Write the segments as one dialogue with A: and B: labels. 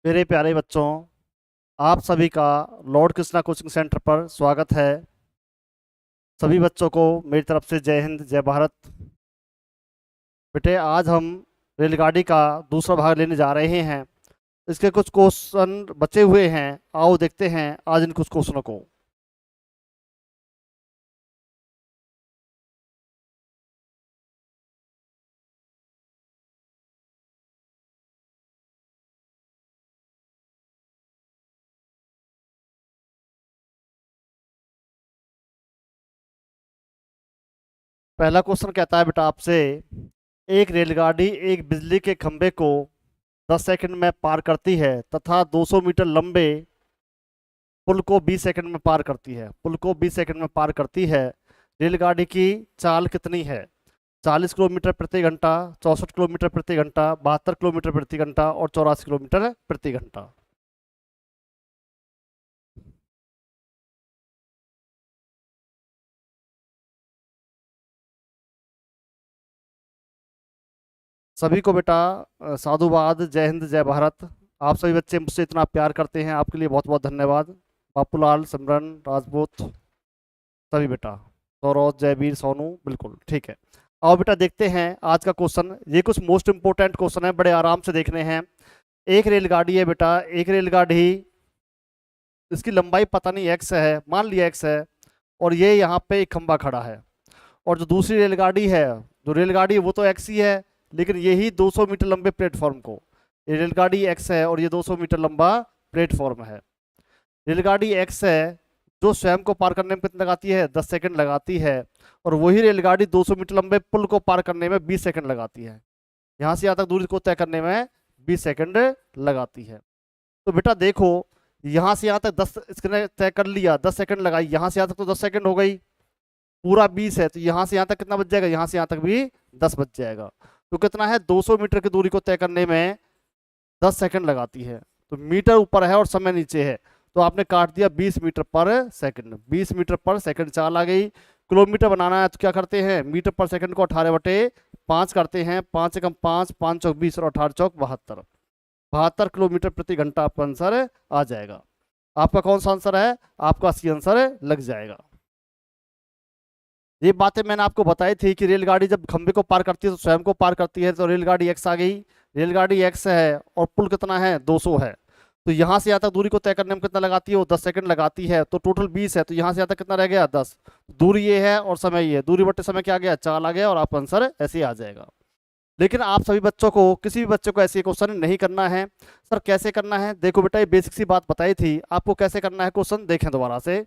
A: मेरे प्यारे बच्चों, आप सभी का लॉर्ड कृष्णा कोचिंग सेंटर पर स्वागत है। सभी बच्चों को मेरी तरफ से जय हिंद जय भारत। बेटे, आज हम रेलगाड़ी का दूसरा भाग लेने जा रहे हैं। इसके कुछ क्वेश्चन बचे हुए हैं, आओ देखते हैं आज इन कुछ क्वेश्चनों को। पहला क्वेश्चन कहता है बेटा आपसे, एक रेलगाड़ी एक बिजली के खंभे को 10 सेकंड में पार करती है तथा 200 मीटर लंबे पुल को 20 सेकंड में पार करती है। पुल को 20 सेकंड में पार करती है। रेलगाड़ी की चाल कितनी है? 40 किलोमीटर प्रति घंटा, 64 किलोमीटर प्रति घंटा, 72 किलोमीटर प्रति घंटा और 84 किलोमीटर प्रति घंटा। सभी को बेटा साधुवाद, जय हिंद जय भारत। आप सभी बच्चे मुझसे इतना प्यार करते हैं, आपके लिए बहुत बहुत धन्यवाद। बापूलाल, सिमरन, राजपूत, सभी बेटा, सौरभ, जयवीर, सोनू, बिल्कुल ठीक है। आओ बेटा देखते हैं आज का क्वेश्चन। ये कुछ मोस्ट इंपोर्टेंट क्वेश्चन है, बड़े आराम से देखने हैं। एक रेलगाड़ी है बेटा, एक रेलगाड़ी, इसकी लंबाई पता नहीं एक्स है, मान लिया एक्स है, और ये यहाँ पे एक खंबा खड़ा है। और जो दूसरी रेलगाड़ी है, जो रेलगाड़ी है वो तो एक्स ही है, लेकिन यही 200 मीटर लंबे प्लेटफॉर्म को, ये रेलगाड़ी एक्स है और ये 200 मीटर लंबा प्लेटफॉर्म है। रेलगाड़ी एक्स है जो स्वयं को पार करने में कितना लगाती है? 10 सेकंड लगाती है। और वही रेलगाड़ी 200 मीटर लंबे पुल को पार करने में 20 सेकंड लगाती है। यहाँ से यहाँ तक दूरी को तय करने में 20 सेकंड लगाती है। तो बेटा देखो, यहाँ से यहाँ तक 10 इसने तय कर लिया, 10 सेकंड लगाई, यहाँ से यहाँ तक तो 10 सेकंड हो गई, पूरा 20 है, तो यहाँ से यहाँ तक कितना बच जाएगा? यहाँ से यहाँ तक भी 10 बच जाएगा। तो कितना है? 200 मीटर की दूरी को तय करने में 10 सेकंड लगाती है। तो मीटर ऊपर है और समय नीचे है, तो आपने काट दिया 20 मीटर पर सेकंड। 20 मीटर पर सेकंड चाल आ गई। किलोमीटर बनाना है तो क्या करते हैं? मीटर पर सेकंड को 18/5 करते हैं। 5 एकम 5, 5 चौक 20 और 18 चौक 72। 72 किलोमीटर प्रति घंटा आपका आंसर आ जाएगा। आपका कौन सा आंसर है? आपका सी आंसर लग जाएगा। ये बातें मैंने आपको बताई थी कि रेलगाड़ी जब खंबे को पार करती है तो स्वयं को पार करती है। तो रेलगाड़ी एक्स आ गई, रेलगाड़ी एक्स है और पुल कितना है? 200 है। तो यहाँ से यहाँ तक दूरी को तय करने में कितना लगाती है? वो 10 सेकंड लगाती है। तो टोटल 20 है, तो यहाँ से यहाँ तक कितना रह गया? 10। दूरी ये है और समय ये है, दूरी बटे समय क्या आ गया? चाल आ गया, और आपका आंसर ऐसे ही आ जाएगा। लेकिन आप सभी बच्चों को, किसी भी बच्चे को ऐसे क्वेश्चन नहीं करना है। सर कैसे करना है? देखो बेटा, ये बेसिक सी बात बताई थी आपको कैसे करना है। क्वेश्चन देखें दोबारा से।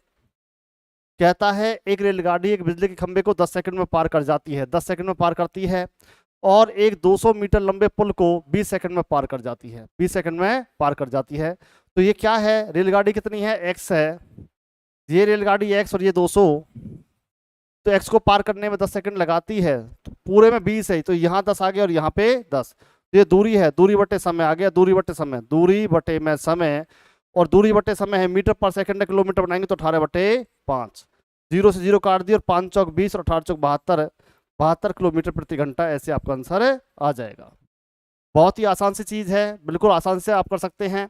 A: कहता है एक रेलगाड़ी एक बिजली के खंभे को 10 सेकंड में पार कर जाती है, 10 सेकंड में पार करती है, और एक 200 मीटर लंबे पुल को 20 सेकंड में पार कर जाती है, 20 सेकंड में पार कर जाती है। तो ये क्या है? रेलगाड़ी कितनी है? एक्स है। ये रेलगाड़ी एक्स और ये 200, तो एक्स को पार करने में 10 सेकंड लगाती है, तो पूरे में 20 है, तो यहाँ 10 आ गया और यहाँ पे 10। तो ये दूरी है, दूरी बटे समय आ गया, दूरी बटे समय, दूरी बटे में समय, और दूरी बटे समय है मीटर पर सेकंड, किलोमीटर बनाएंगे तो 18/5। 0 से 0 काट दिया और 5 चौक 20 और 18 चौक 72, 72 किलोमीटर प्रति घंटा। ऐसे आपका आंसर आ जाएगा। बहुत ही आसान सी चीज है, बिल्कुल आसान से आप कर सकते हैं।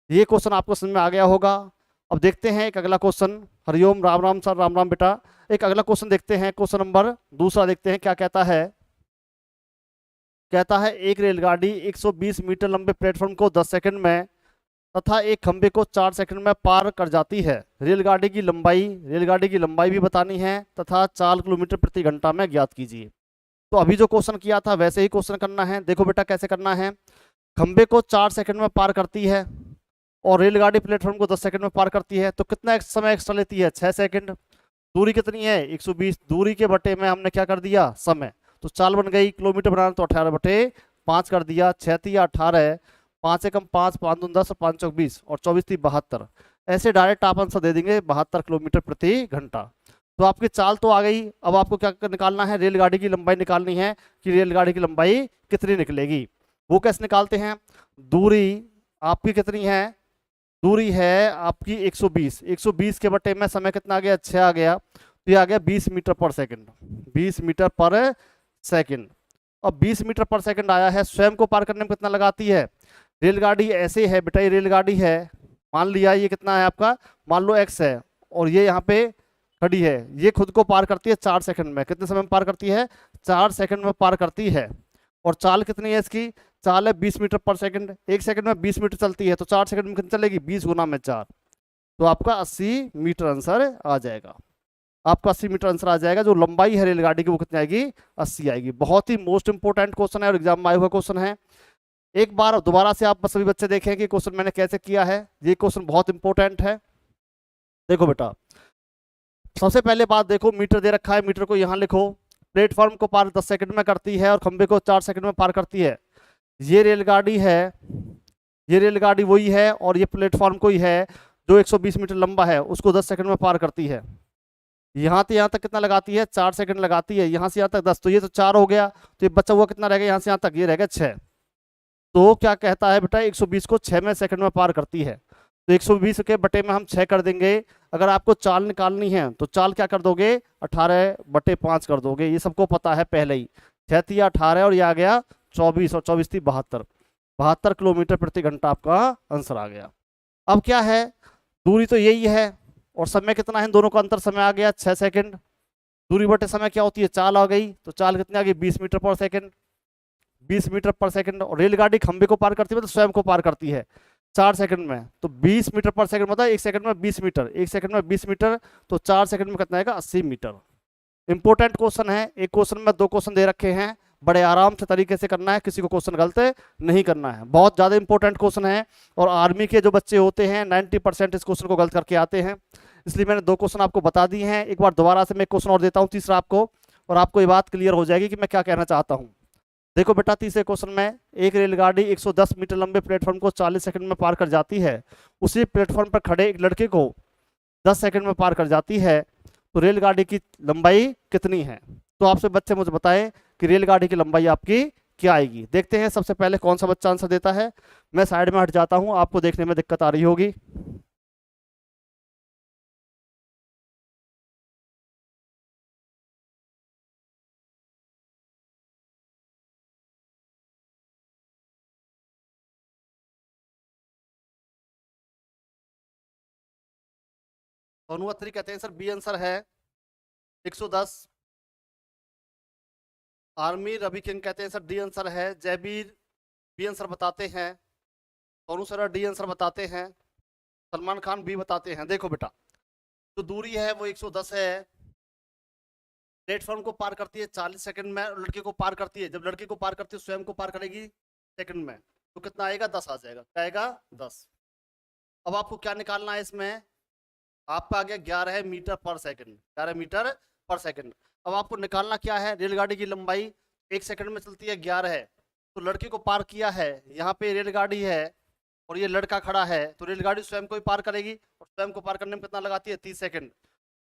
A: ये क्वेश्चन आपको समझ में आ गया होगा। अब देखते हैं एक अगला क्वेश्चन। हरिओम, राम राम सर, राम राम बेटा। एक अगला क्वेश्चन देखते हैं, क्वेश्चन नंबर दूसरा देखते हैं क्या कहता है। कहता है एक रेलगाड़ी 120 मीटर लंबे प्लेटफॉर्म को 10 सेकंड में तथा एक खंबे को 4 सेकंड में पार कर जाती है। रेलगाड़ी की लंबाई भी बतानी है तथा चाल किलोमीटर प्रति घंटा में ज्ञात कीजिए। तो अभी जो क्वेश्चन किया था वैसे ही क्वेश्चन करना है। देखो बेटा कैसे करना है। खंबे को 4 सेकंड में पार करती है और रेलगाड़ी प्लेटफॉर्म को 10 सेकंड में पार करती है, तो कितना समय एक्स्ट्रा लेती है? 6 सेकंड। दूरी कितनी है? 120। दूरी के बटे में हमने क्या कर दिया? समय। तो चाल बन गई, किलोमीटर बनाना तो 18/5 कर दिया। 6 तिया 18, 5 एकम 5, 5 दूनी 10 और 5 चौक 20 और 24 ती 72। ऐसे डायरेक्ट आप आंसर दे देंगे 72 किलोमीटर प्रति घंटा। तो आपकी चाल तो आ गई। अब आपको क्या निकालना है? रेलगाड़ी की लंबाई निकालनी है कि रेलगाड़ी की लंबाई कितनी निकलेगी। वो कैसे निकालते हैं? दूरी आपकी कितनी है? दूरी है आपकी 120। 120 के बटे में समय कितना आ गया? 6 आ गया, तो ये आ गया 20 मीटर पर सेकंड। 20 मीटर पर सेकंड। अब 20 मीटर पर सेकंड आया है, स्वयं को पार करने में कितना लगाती है? रेलगाड़ी ऐसे है बेटा, ये रेलगाड़ी है, मान लिया ये कितना है आपका, मान लो x है, और ये यहाँ पे खड़ी है, ये खुद को पार करती है 4 सेकंड में। कितने समय में पार करती है? 4 सेकंड में पार करती है। और चाल कितनी है इसकी? चाल है 20 मीटर पर सेकंड। 1 सेकंड में 20 मीटर चलती है, तो 4 सेकंड में कितनी चलेगी? 20 × 4, तो आपका 80 मीटर आंसर आ जाएगा। आपका 80 मीटर आंसर आ जाएगा। जो लंबाई है रेलगाड़ी की वो कितनी आएगी? 80 आएगी। बहुत ही मोस्ट इंपोर्टेंट क्वेश्चन है और एग्जाम में आया हुआ क्वेश्चन है। एक बार दोबारा से आप सभी बच्चे देखें कि क्वेश्चन मैंने कैसे किया है। ये क्वेश्चन बहुत इंपॉर्टेंट है। देखो बेटा, सबसे पहले बात देखो, मीटर दे रखा है, मीटर को यहाँ लिखो। प्लेटफॉर्म को पार 10 सेकंड में करती है और खंबे को 4 सेकंड में पार करती है। ये रेलगाड़ी है, ये रेलगाड़ी वही है, और ये प्लेटफॉर्म कोई है जो 120 मीटर लंबा है, उसको 10 सेकंड में पार करती है। यहाँ से यहाँ तक कितना लगाती है? 4 सेकंड लगाती है। यहाँ से यहाँ तक 10, तो ये तो 4 हो गया, तो ये बचा हुआ कितना रहेगा? यहाँ से यहाँ तक ये रहेगा 6। तो क्या कहता है बेटा? 120 को 6 सेकंड में पार करती है। तो 120 के बटे में हम 6 कर देंगे। अगर आपको चाल निकालनी है तो चाल क्या कर दोगे? 18/5 कर दोगे। ये सबको पता है पहले ही। 6 × 18 और ये आ गया 24, और 24 × 72, 72 किलोमीटर प्रति घंटा आपका आंसर आ गया। अब क्या है, दूरी तो यही है, और समय कितना है? इन दोनों का अंतर समय आ गया 6 सेकंड। दूरी बटे समय क्या होती है? चाल आ गई, तो चाल कितनी आ गई? 20 मीटर पर सेकंड। 20 मीटर पर सेकंड। और रेलगाड़ी खंबे को पार करती है, मतलब स्वयं को पार करती है 4 सेकंड में। तो 20 मीटर पर सेकंड मतलब 1 सेकंड में 20 मीटर, 1 सेकंड में 20 मीटर, तो 4 सेकंड में कितना आएगा? 80 मीटर। इंपॉर्टेंट क्वेश्चन है। एक क्वेश्चन में 2 क्वेश्चन दे रखे हैं, बड़े आराम से तरीके से करना है, किसी को क्वेश्चन गलत नहीं करना है। बहुत ज्यादा इंपॉर्टेंट क्वेश्चन है, और आर्मी के जो बच्चे होते हैं 90% इस क्वेश्चन को गलत करके आते हैं। इसलिए मैंने 2 क्वेश्चन आपको बता दिए हैं। एक बार दोबारा से मैं क्वेश्चन और देता हूँ, तीसरा आपको, और आपको ये बात क्लियर हो जाएगी कि मैं क्या कहना चाहता हूँ। देखो बेटा, तीसरे क्वेश्चन में, एक रेलगाड़ी 110 मीटर लंबे प्लेटफॉर्म को 40 सेकंड में पार कर जाती है। उसी प्लेटफॉर्म पर खड़े एक लड़के को 10 सेकंड में पार कर जाती है, तो रेलगाड़ी की लंबाई कितनी है? तो आपसे बच्चे मुझे बताएं कि रेलगाड़ी की लंबाई आपकी क्या आएगी। देखते हैं सबसे पहले कौन सा बच्चा आंसर देता है। मैं साइड में हट जाता हूं, आपको देखने में दिक्कत आ रही होगी। सोनू कहते हैं सर बी आंसर है 110। आर्मी रवि किंग कहते हैं सर डी आंसर है। जयबीर बी आंसर बताते हैं। सोनू सर डी आंसर बताते हैं। सलमान खान बी बताते हैं। देखो बेटा, जो दूरी है वो 110 है। प्लेटफॉर्म को पार करती है 40 सेकंड में, और लड़के को पार करती है, जब लड़के को पार करती है स्वयं को पार करेगी सेकंड में, तो कितना आएगा? 10 आ जाएगा। क्या आएगा? 10। अब आपको क्या निकालना है इसमें? आपका आ गया 11 मीटर पर सेकंड, 11 मीटर पर सेकंड। अब आपको निकालना क्या है? रेलगाड़ी की लंबाई 1 सेकंड में चलती है 11 है, तो लड़के को पार किया है, यहाँ पे रेलगाड़ी है और ये लड़का खड़ा है, तो रेलगाड़ी स्वयं को ही पार करेगी, और स्वयं को पार करने में कितना लगाती है? 30 सेकंड।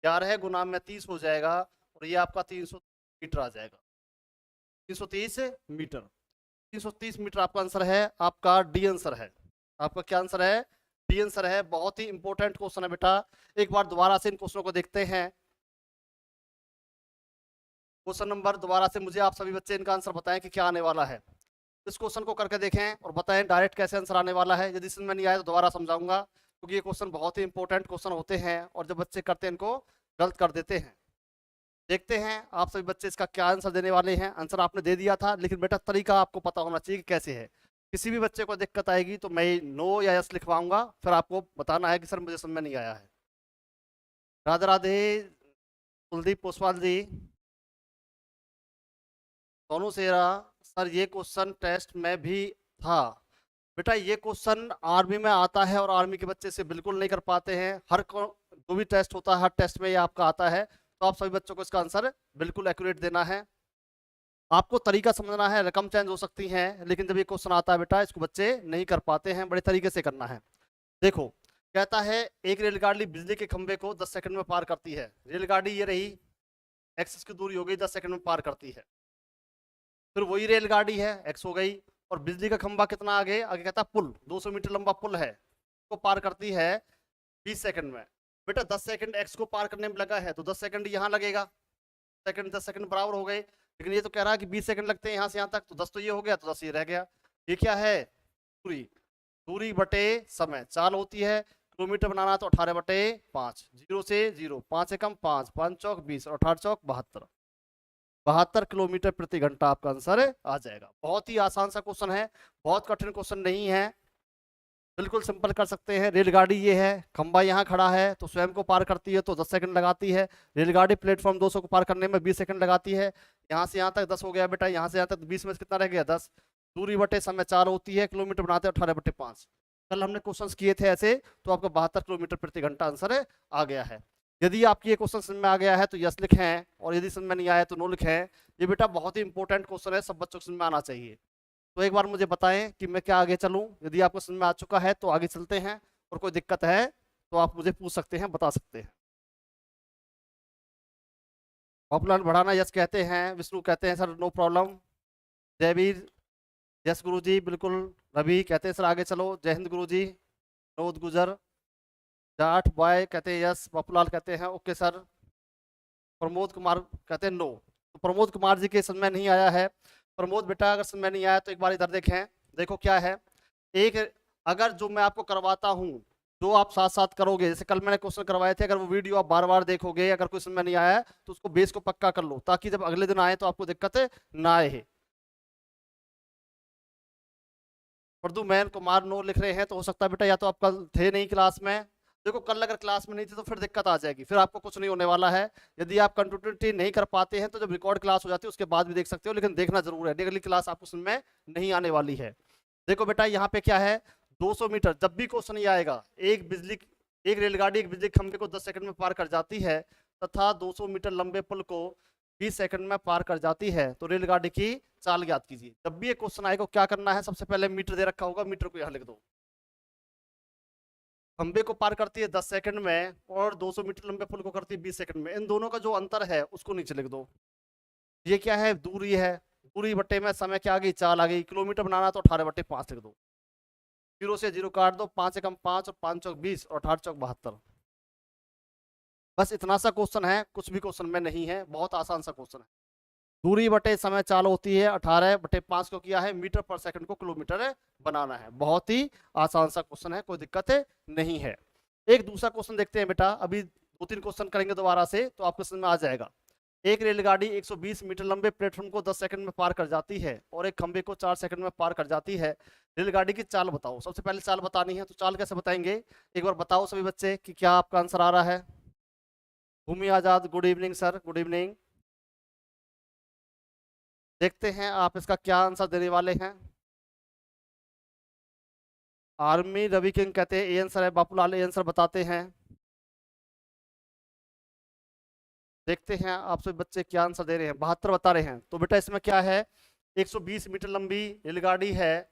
A: 11 गुना में 30 हो जाएगा, और ये आपका 300 मीटर आ जाएगा। 330 मीटर। 330 मीटर आपका आंसर है। आपका डी आंसर है। आपका क्या आंसर है? डी आंसर है। बहुत ही इंपॉर्टेंट क्वेश्चन है बेटा। एक बार दोबारा से इन क्वेश्चनों को देखते हैं। क्वेश्चन नंबर, दोबारा से मुझे आप सभी बच्चे इनका आंसर बताएं कि क्या आने वाला है। इस क्वेश्चन को करके देखें और बताएं डायरेक्ट कैसे आंसर आने वाला है। यदि समझ में नहीं आया तो दोबारा समझाऊंगा, क्योंकि ये क्वेश्चन बहुत ही इंपॉर्टेंट क्वेश्चन होते हैं, और जब बच्चे करते हैं इनको गलत कर देते हैं। देखते हैं आप सभी बच्चे इसका क्या आंसर देने वाले हैं। आंसर आपने दे दिया था, लेकिन बेटा तरीका आपको पता होना चाहिए कि कैसे है। किसी भी बच्चे को दिक्कत आएगी तो मैं नो या यस लिखवाऊंगा, फिर आपको बताना है कि सर मुझे समझ में नहीं आया है। राधे राधे कुलदीप पोसवाल जी, सोनू सेरा सर, ये क्वेश्चन टेस्ट में भी था। बेटा ये क्वेश्चन आर्मी में आता है, और आर्मी के बच्चे से बिल्कुल नहीं कर पाते हैं। जो भी टेस्ट होता है, हर टेस्ट में ये आपका आता है, तो आप सभी बच्चों को इसका आंसर बिल्कुल एक्यूरेट देना है। आपको तरीका समझना है, रकम चेंज हो सकती है, लेकिन जब ये क्वेश्चन आता है बेटा, इसको बच्चे नहीं कर पाते हैं, बड़े तरीके से करना है। देखो, कहता है एक रेलगाड़ी बिजली के खंभे को 10 सेकंड में पार करती है। रेलगाड़ी ये रही, एक्स की दूरी हो गई, 10 सेकंड में पार करती है। फिर वही रेलगाड़ी है, एक्स हो गई, और बिजली का खंभा कितना आगे? आगे कहता है पुल, 200 मीटर लंबा पुल है, को पार करती है 20 सेकंड में। बेटा 10 सेकंड एक्स को पार करने में लगा है, तो 10 सेकंड यहाँ लगेगा। सेकंड 10 सेकंड बराबर हो गए, लेकिन ये तो कह रहा है कि 20 सेकंड लगते हैं यहाँ से यहाँ तक, तो 10 तो ये हो गया, तो 10 ये रह गया। ये क्या है? दूरी। दूरी बटे समय, चाल होती है, किलोमीटर बनाना है तो 18/5, 0 से 0, 5 एकम 5, 5 चौक 20 और 18 चौक 72, 72 किलोमीटर प्रति घंटा आपका आंसर आ जाएगा। बहुत ही आसान सा क्वेश्चन है, बहुत कठिन क्वेश्चन नहीं है, बिल्कुल सिंपल कर सकते हैं। रेलगाड़ी ये है, खंबा यहाँ खड़ा है तो स्वयं को पार करती है तो 10 सेकंड लगाती है। रेलगाड़ी प्लेटफॉर्म 200 को पार करने में 20 सेकंड लगाती है। यहाँ से यहाँ तक 10 हो गया बेटा, यहाँ से यहाँ तक 20 में से कितना रह गया 10। दूरी बटे समय 4 होती है, किलोमीटर बनाते हैं 18/5। कल हमने क्वेश्चन किए थे ऐसे, तो आपको 72 किलोमीटर प्रति घंटा आंसर आ गया है। यदि आपकी ये क्वेश्चन समझ में आ गया है तो यस लिखें, और यदि समझ में नहीं आया तो नो लिखें। ये बेटा बहुत ही इंपॉर्टेंट क्वेश्चन है, सब बच्चों को समझ में आना चाहिए। तो एक बार मुझे बताएं कि मैं क्या आगे चलूं। यदि आपको समझ में आ चुका है तो आगे चलते हैं, और कोई दिक्कत है तो आप मुझे पूछ सकते हैं, बता सकते हैं। पॉपुलर बढ़ाना यस कहते हैं, विष्णु कहते हैं sir no problem. Jaiveer yes guruji बिल्कुल। रवि कहते हैं सर आगे चलो। जय हिंद गुरुजी। नोद गुजर। जाट बॉय कहते हैं यस। पॉपुलर कहते हैं ओके सर। प्रमोद कुमार कहते हैं नो। तो प्रमोद कुमार जी के समझ में नहीं आया है। प्रमोद बेटा अगर समझ में नहीं आया तो एक बार इधर देखें, देखो क्या है। एक अगर जो मैं आपको करवाता हूँ, जो आप साथ साथ करोगे, जैसे कल मैंने क्वेश्चन करवाए थे, अगर वो वीडियो आप बार बार देखोगे, अगर कोई समझ में नहीं आया तो उसको बेस को पक्का कर लो, ताकि जब अगले दिन आए तो आपको दिक्कत ना आए। प्रदुमैन कुमार नो लिख रहे हैं, तो हो सकता है बेटा या तो आप कल थे नहीं क्लास में। देखो कल अगर क्लास में नहीं थे तो फिर दिक्कत आ जाएगी, फिर आपको कुछ नहीं होने वाला है। यदि आप कंटिन्यूटी नहीं कर पाते हैं तो जब रिकॉर्ड क्लास हो जाती है उसके बाद भी देख सकते हो, लेकिन देखना जरूर है, अगली क्लास आपको समझ में नहीं आने वाली है। देखो बेटा यहाँ पे क्या है, 200 मीटर जब भी क्वेश्चन ये आएगा, एक रेलगाड़ी एक बिजली खंभे को 10 सेकंड में पार कर जाती है तथा 200 मीटर लंबे पुल को 20 सेकंड में पार कर जाती है, तो रेलगाड़ी की चाल ज्ञात कीजिए। जब भी ये क्वेश्चन आएगा क्या करना है, सबसे पहले मीटर दे रखा होगा, मीटर को यहाँ लिख दो। खंबे को पार करती है 10 सेकंड में और 200 मीटर लंबे पुल को करती है 20 सेकंड में, इन दोनों का जो अंतर है उसको नीचे लिख दो। ये क्या है, दूरी है, दूरी बट्टे में समय क्या आ गई, चाल आ गई। किलोमीटर बनाना तो 18/5 लिख दो। 0 से 0 काट दो, 5 एकम 5 और 5 चौक 20 और 18 चौक 72। बस इतना सा क्वेश्चन है, कुछ भी क्वेश्चन में नहीं है, बहुत आसान सा क्वेश्चन है। दूरी बटे समय चाल होती है, 18/5 को किया है, मीटर पर सेकंड को किलोमीटर बनाना है। बहुत ही आसान सा क्वेश्चन है, कोई दिक्कत नहीं है। एक दूसरा क्वेश्चन देखते हैं बेटा, अभी 2-3 क्वेश्चन करेंगे दोबारा से तो आपको समझ में आ जाएगा। एक रेलगाड़ी 120 मीटर लंबे प्लेटफॉर्म को 10 सेकंड में पार कर जाती है और एक खंबे को 4 सेकंड में पार कर जाती है। रेलगाड़ी की चाल बताओ। सबसे पहले चाल बतानी है, तो चाल कैसे बताएंगे, एक बार बताओ सभी बच्चे कि क्या आपका आंसर आ रहा है। Bhumi Azad good evening sir, good evening. देखते हैं आप इसका क्या आंसर देने वाले हैं। आर्मी रवि किंग कहते हैं ए आंसर है, बापूलाल ए आंसर बताते हैं। देखते हैं आप सभी बच्चे क्या आंसर दे रहे हैं। 72 बता रहे हैं, तो बेटा इसमें क्या है, 120 मीटर लंबी रेलगाड़ी है।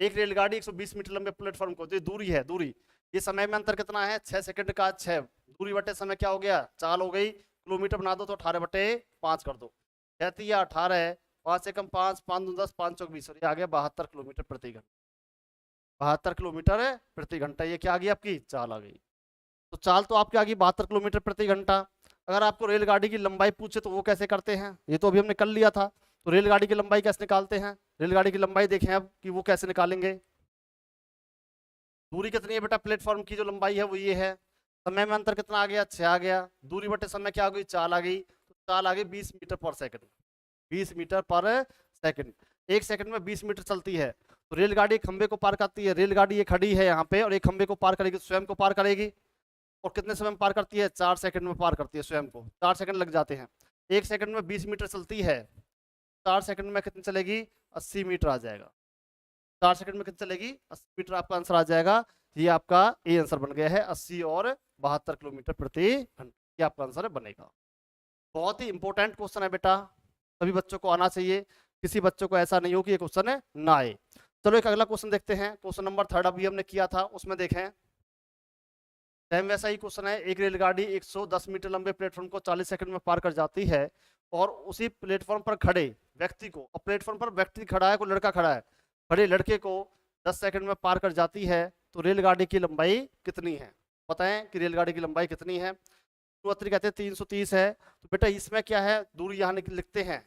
A: एक रेलगाड़ी 120 मीटर लंबे प्लेटफॉर्म को, जो दूरी है, दूरी, ये समय में अंतर कितना है, 6 सेकंड का 6, दूरी बटे समय क्या हो गया, चाल हो गई। किलोमीटर बना दो तो 18/5 कर दो, कहती है 18, 5 एकम 5, 5 दूनी 10, 5 चौक 20, और ये आ गया 72 किलोमीटर प्रति घंटा। 72 किलोमीटर प्रति घंटा, ये क्या आ गई आपकी चाल आ गई। तो चाल तो आपकी आ गई 72 किलोमीटर प्रति घंटा। अगर आपको रेलगाड़ी की लंबाई पूछे तो वो कैसे करते हैं, ये तो अभी हमने कर लिया था। तो रेलगाड़ी की लंबाई कैसे निकालते हैं, रेलगाड़ी की लंबाई देखें अब कि वो कैसे निकालेंगे। दूरी कितनी है बेटा, प्लेटफॉर्म की जो लंबाई है वो ये है। समय में अंतर कितना आ गया, 6 आ गया। दूरी बटे समय क्या आ गई, चाल आ गई। तो चाल आ गई 20 मीटर पर सेकंड, 20 मीटर पर सेकंड। एक सेकंड में 20 मीटर चलती है। तो रेलगाड़ी खंबे को पार करती है, रेलगाड़ी ये खड़ी है यहाँ पे और एक खंबे को पार करेगी, स्वयं को पार करेगी। और कितने समय में पार करती है, 4 सेकंड में पार करती है स्वयं को, 4 सेकंड लग जाते हैं। एक सेकंड में 20 मीटर चलती है, 4 सेकंड में कितनी चलेगी, 80 मीटर आ जाएगा। 4 सेकंड में कितनी चलेगी, 80 मीटर आपका आंसर आ जाएगा। ये आपका ए आंसर बन गया है, 80 और 72 किलोमीटर प्रति घंटा, ये आपका आंसर बनेगा। बहुत ही इंपॉर्टेंट क्वेश्चन है बेटा, सभी बच्चों को आना चाहिए, किसी बच्चों को ऐसा नहीं हो कि ये क्वेश्चन ना आए। चलो एक अगला क्वेश्चन देखते हैं, क्वेश्चन नंबर 3 अभी हमने किया था, उसमें देखें सेम वैसा ही क्वेश्चन है। एक रेलगाड़ी 110 मीटर लंबे प्लेटफॉर्म को 40 सेकंड में पार कर जाती है और उसी प्लेटफॉर्म पर खड़े व्यक्ति को, और प्लेटफॉर्म पर व्यक्ति खड़ा है, कोई लड़का खड़ा है, खड़े लड़के को 10 सेकंड में पार कर जाती है, तो रेलगाड़ी की लंबाई कितनी है, बताएं कि रेलगाड़ी की लंबाई कितनी है। सूत्र कहते हैं 330 है। तो बेटा इसमें क्या है, दूरी यहाँ लिखते हैं,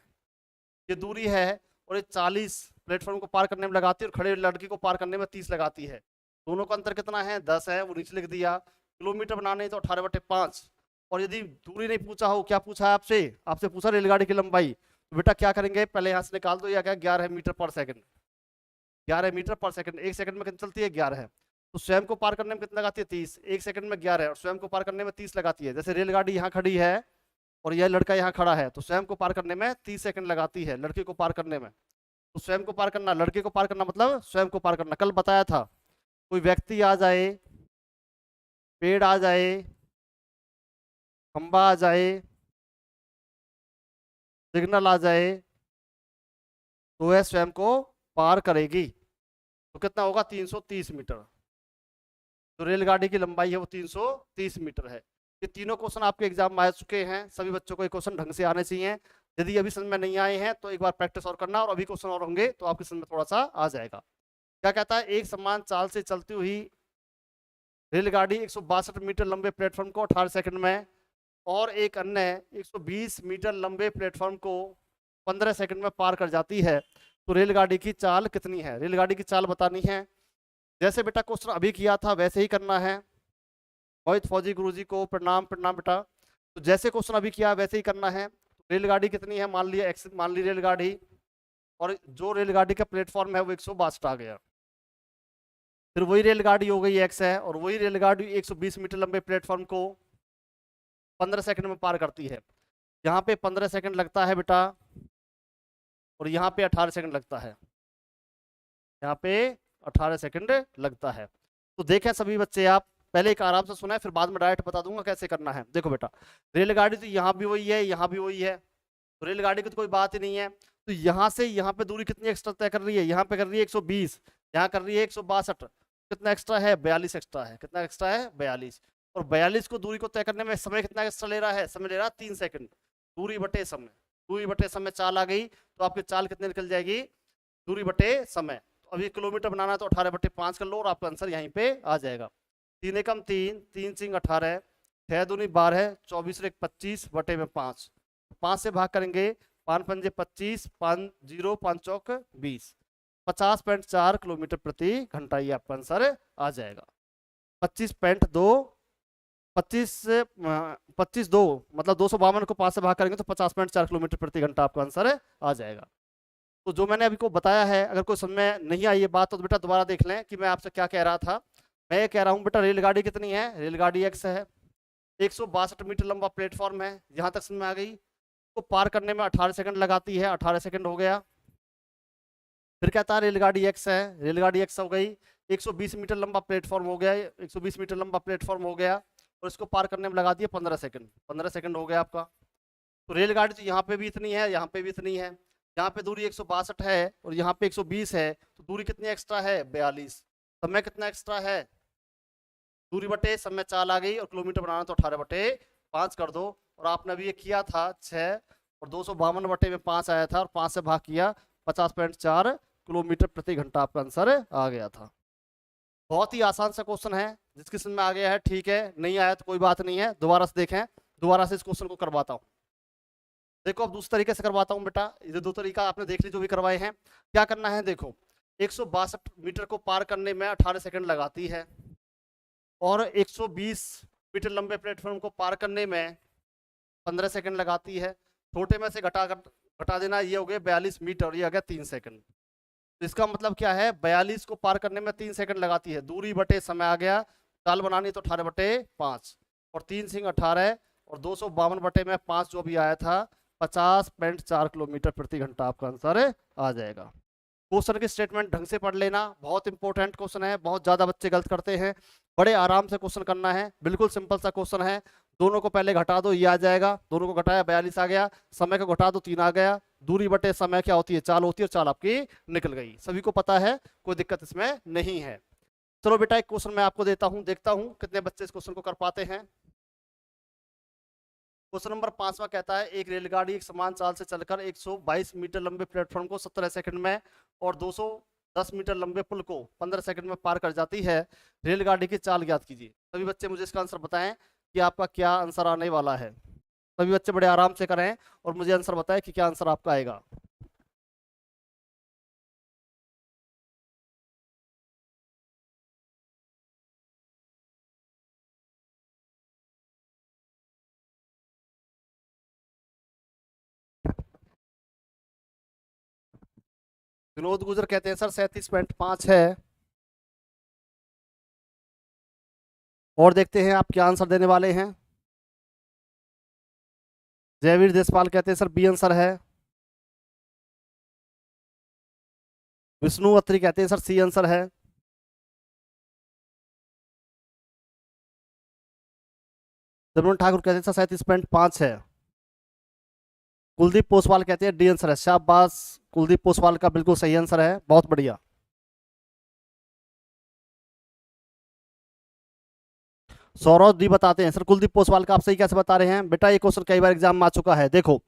A: ये दूरी है और ये 40 प्लेटफॉर्म को पार करने में लगाती है और खड़े लड़की को पार करने में 30 लगाती है। दोनों का अंतर कितना है? 10 है, वो नीचे लिख दिया। किलोमीटर बनाने तो 18/5। और यदि दूरी नहीं पूछा हो, क्या पूछा है आपसे? आपसे पूछा रेलगाड़ी की लंबाई, तो बेटा क्या करेंगे, पहले यहाँ से निकाल दो, या क्या 11 मीटर पर सेकंड। 11 मीटर पर सेकंड, 1 सेकंड में कितनी चलती है? 11 है। तो स्वयं को पार करने में कितना लगाती है? 30। 1 सेकंड में 11 है और स्वयं को पार करने में 30 लगाती है। जैसे रेलगाड़ी यहाँ खड़ी है और यह लड़का यहाँ खड़ा है, तो स्वयं को पार करने में 30 सेकंड लगाती है, लड़के को पार करने में। तो स्वयं को पार करना, लड़के को पार करना मतलब स्वयं को पार करना। कल बताया था, कोई व्यक्ति आ जाए, पेड़ आ जाए, खंबा आ जाए, सिग्नल आ जाए, तो वह स्वयं को पार करेगी। तो कितना होगा? 330 मीटर। तो रेलगाड़ी की लंबाई है वो 330 मीटर है। ये तीनों क्वेश्चन आपके एग्जाम में आ चुके हैं, सभी बच्चों को ये क्वेश्चन ढंग से आने चाहिए। यदि अभी समझ में नहीं आए हैं तो एक बार प्रैक्टिस और करना, और अभी क्वेश्चन और होंगे तो आपके समझ में थोड़ा सा आ जाएगा। क्या कहता है? एक समान चाल से चलती हुई रेलगाड़ी 162 मीटर लंबे प्लेटफॉर्म को 18 सेकंड में और एक अन्य 120 मीटर लंबे प्लेटफॉर्म को 15 सेकंड में पार कर जाती है, तो रेलगाड़ी की चाल कितनी है? रेलगाड़ी की चाल बतानी है। जैसे बेटा क्वेश्चन अभी किया था वैसे ही करना है। मोहित फौजी गुरुजी को प्रणाम। प्रणाम बेटा। तो जैसे क्वेश्चन अभी किया वैसे ही करना है। रेलगाड़ी कितनी है? मान लिया एक्स, मान ली रेलगाड़ी, और जो रेलगाड़ी का प्लेटफॉर्म है वो 162 आ गया। फिर वही रेलगाड़ी हो गई एक्स है, और वही रेलगाड़ी 120 मीटर लंबे प्लेटफॉर्म को 15 सेकंड में पार करती है। यहाँ पे 15 सेकंड लगता है बेटा, और यहाँ पे 18 सेकंड लगता है। यहाँ पे 18 सेकंड लगता है। तो देखें सभी बच्चे, आप पहले एक आराम से सुना है, फिर बाद में डायरेक्ट बता दूंगा कैसे करना है। देखो बेटा, रेलगाड़ी तो यहाँ भी वही है, यहाँ भी वही है, तो रेलगाड़ी की तो कोई बात ही नहीं है। तो यहाँ से यहाँ पे दूरी कितनी एक्स्ट्रा तय कर रही है? यहाँ पे कर रही है 120, यहाँ कर रही है 162। कितना एक्स्ट्रा है? 42 एक्स्ट्रा है। कितना एक्स्ट्रा है? 42। और 42 को दूरी को तय करने में समय कितना एक्स्ट्रा ले रहा है? समय ले रहा है 3 सेकंड। दूरी बटे समय, दूरी बटे समय चाल आ गई, तो आपकी चाल कितनी निकल जाएगी? दूरी बटे समय। तो अभी किलोमीटर बनाना है तो 18/5 कर लो और आपका आंसर यहीं पे आ जाएगा। 3 एकम 3, 3 सिंह 18, 6 दूनी 12, 24 एक 25 बटे में 5। 5 से भाग करेंगे, 5 पंजे 25, 5 0 5 चौक 20, 50.4 किलोमीटर प्रति घंटा ये आपका आंसर आ जाएगा। 25.2, 25 2 मतलब 252 को 5 से भाग करेंगे तो 50.4 किलोमीटर प्रति घंटा आपका आंसर आ जाएगा। तो जो मैंने अभी को बताया है, अगर कोई समझ में नहीं आई ये बात तो बेटा दोबारा देख लें कि मैं आपसे क्या कह रहा था। मैं ये कह रहा हूँ बेटा, रेलगाड़ी कितनी है? रेलगाड़ी एक्स है, 162 मीटर लंबा प्लेटफॉर्म है, यहाँ तक समझ में आ गई। तो पार करने में 18 सेकंड लगाती है, 18 सेकंड हो गया। फिर कहता है रेलगाड़ी एक्स है, रेलगाड़ी एक्स हो गई, 120 मीटर लंबा प्लेटफॉर्म हो गया, 120 मीटर लंबा प्लेटफॉर्म हो गया, और इसको पार करने में लगा दिया 15 सेकंड। 15 सेकंड हो गया आपका। तो रेलगाड़ी तो यहाँ पे भी इतनी है, यहाँ पे भी इतनी है, यहाँ पे दूरी 162 है और यहाँ पे 120 है, तो दूरी कितनी एक्स्ट्रा है? 42। समय कितना एक्स्ट्रा है? दूरी बटे समय चाल आ गई, और किलोमीटर बनाना तो 18/5 कर दो। और आपने अभी ये किया था 6, और 252 बटे में 5 आया था, और 5 से भाग किया, 50.4 किलोमीटर प्रति घंटा आपका आंसर आ गया था। बहुत ही आसान सा क्वेश्चन है, जिसके समझ में आ गया है ठीक है, नहीं आया तो कोई बात नहीं है, दोबारा से देखें। दोबारा से इस क्वेश्चन को करवाता हूँ। देखो अब दूसरे तरीके से करवाता हूँ बेटा, ये 2 तरीका आपने देख ली जो भी करवाए हैं। क्या करना है? देखो, 162 मीटर को पार करने में 18 सेकंड लगाती है, और 120 मीटर लंबे प्लेटफॉर्म को पार करने में 15 सेकंड लगाती है। छोटे में से घटा देना, ये हो गए 42 मीटर और ये आ गया 3 सेकंड। तो इसका मतलब क्या है? 42 को पार करने में 3 सेकंड लगाती है, दूरी बटे समय आ गया, चाल बनानी तो 18/5, और 3 सिंह 18, और 252 बटे में 5 जो भी आया था 50.4 किलोमीटर प्रति घंटा आपका आंसर आ जाएगा। क्वेश्चन की स्टेटमेंट ढंग से पढ़ लेना, बहुत इंपॉर्टेंट क्वेश्चन है, बहुत ज्यादा बच्चे गलत करते हैं। बड़े आराम से क्वेश्चन करना है, बिल्कुल सिंपल सा क्वेश्चन है। दोनों को पहले घटा दो, ये आ जाएगा, दोनों को घटाया 42 आ गया, समय को घटा दो 3 आ गया, दूरी बटे समय क्या होती है? चाल होती है, और चाल आपकी निकल गई। सभी को पता है, कोई दिक्कत इसमें नहीं है। चलो बेटा एक क्वेश्चन मैं आपको देता हूं, देखता हूं कितने बच्चे इस क्वेश्चन को कर पाते हैं। क्वेश्चन नंबर 5वां कहता है, एक रेलगाड़ी एक समान चाल से चलकर 122 मीटर लंबे प्लेटफॉर्म को 17 सेकंड में और 210 मीटर लंबे पुल को 15 सेकंड में पार कर जाती है। रेलगाड़ी की चाल ज्ञात कीजिए। सभी बच्चे मुझे इसका आंसर बताएं कि आपका क्या आंसर आने वाला है। सभी बच्चे बड़े आराम से करें और मुझे आंसर बताएं कि क्या आंसर आपका आएगा। विनोद गुजर कहते हैं सर 37.5 है। और देखते हैं आप क्या आंसर देने वाले हैं। जयवीर देशपाल कहते हैं सर बी आंसर है। विष्णु अत्री कहते हैं सर सी आंसर है। सिमरन ठाकुर कहते हैं सर 37.5 है। कुलदीप पोसवाल कहते हैं डी आंसर है। शाबाश, कुलदीप पोसवाल का बिल्कुल सही आंसर है, बहुत बढ़िया। सौरभ डी बताते हैं सर कुलदीप पोसवाल का आप सही कैसे बता रहे हैं बेटा, ये क्वेश्चन कई बार एग्जाम में आ चुका है। देखो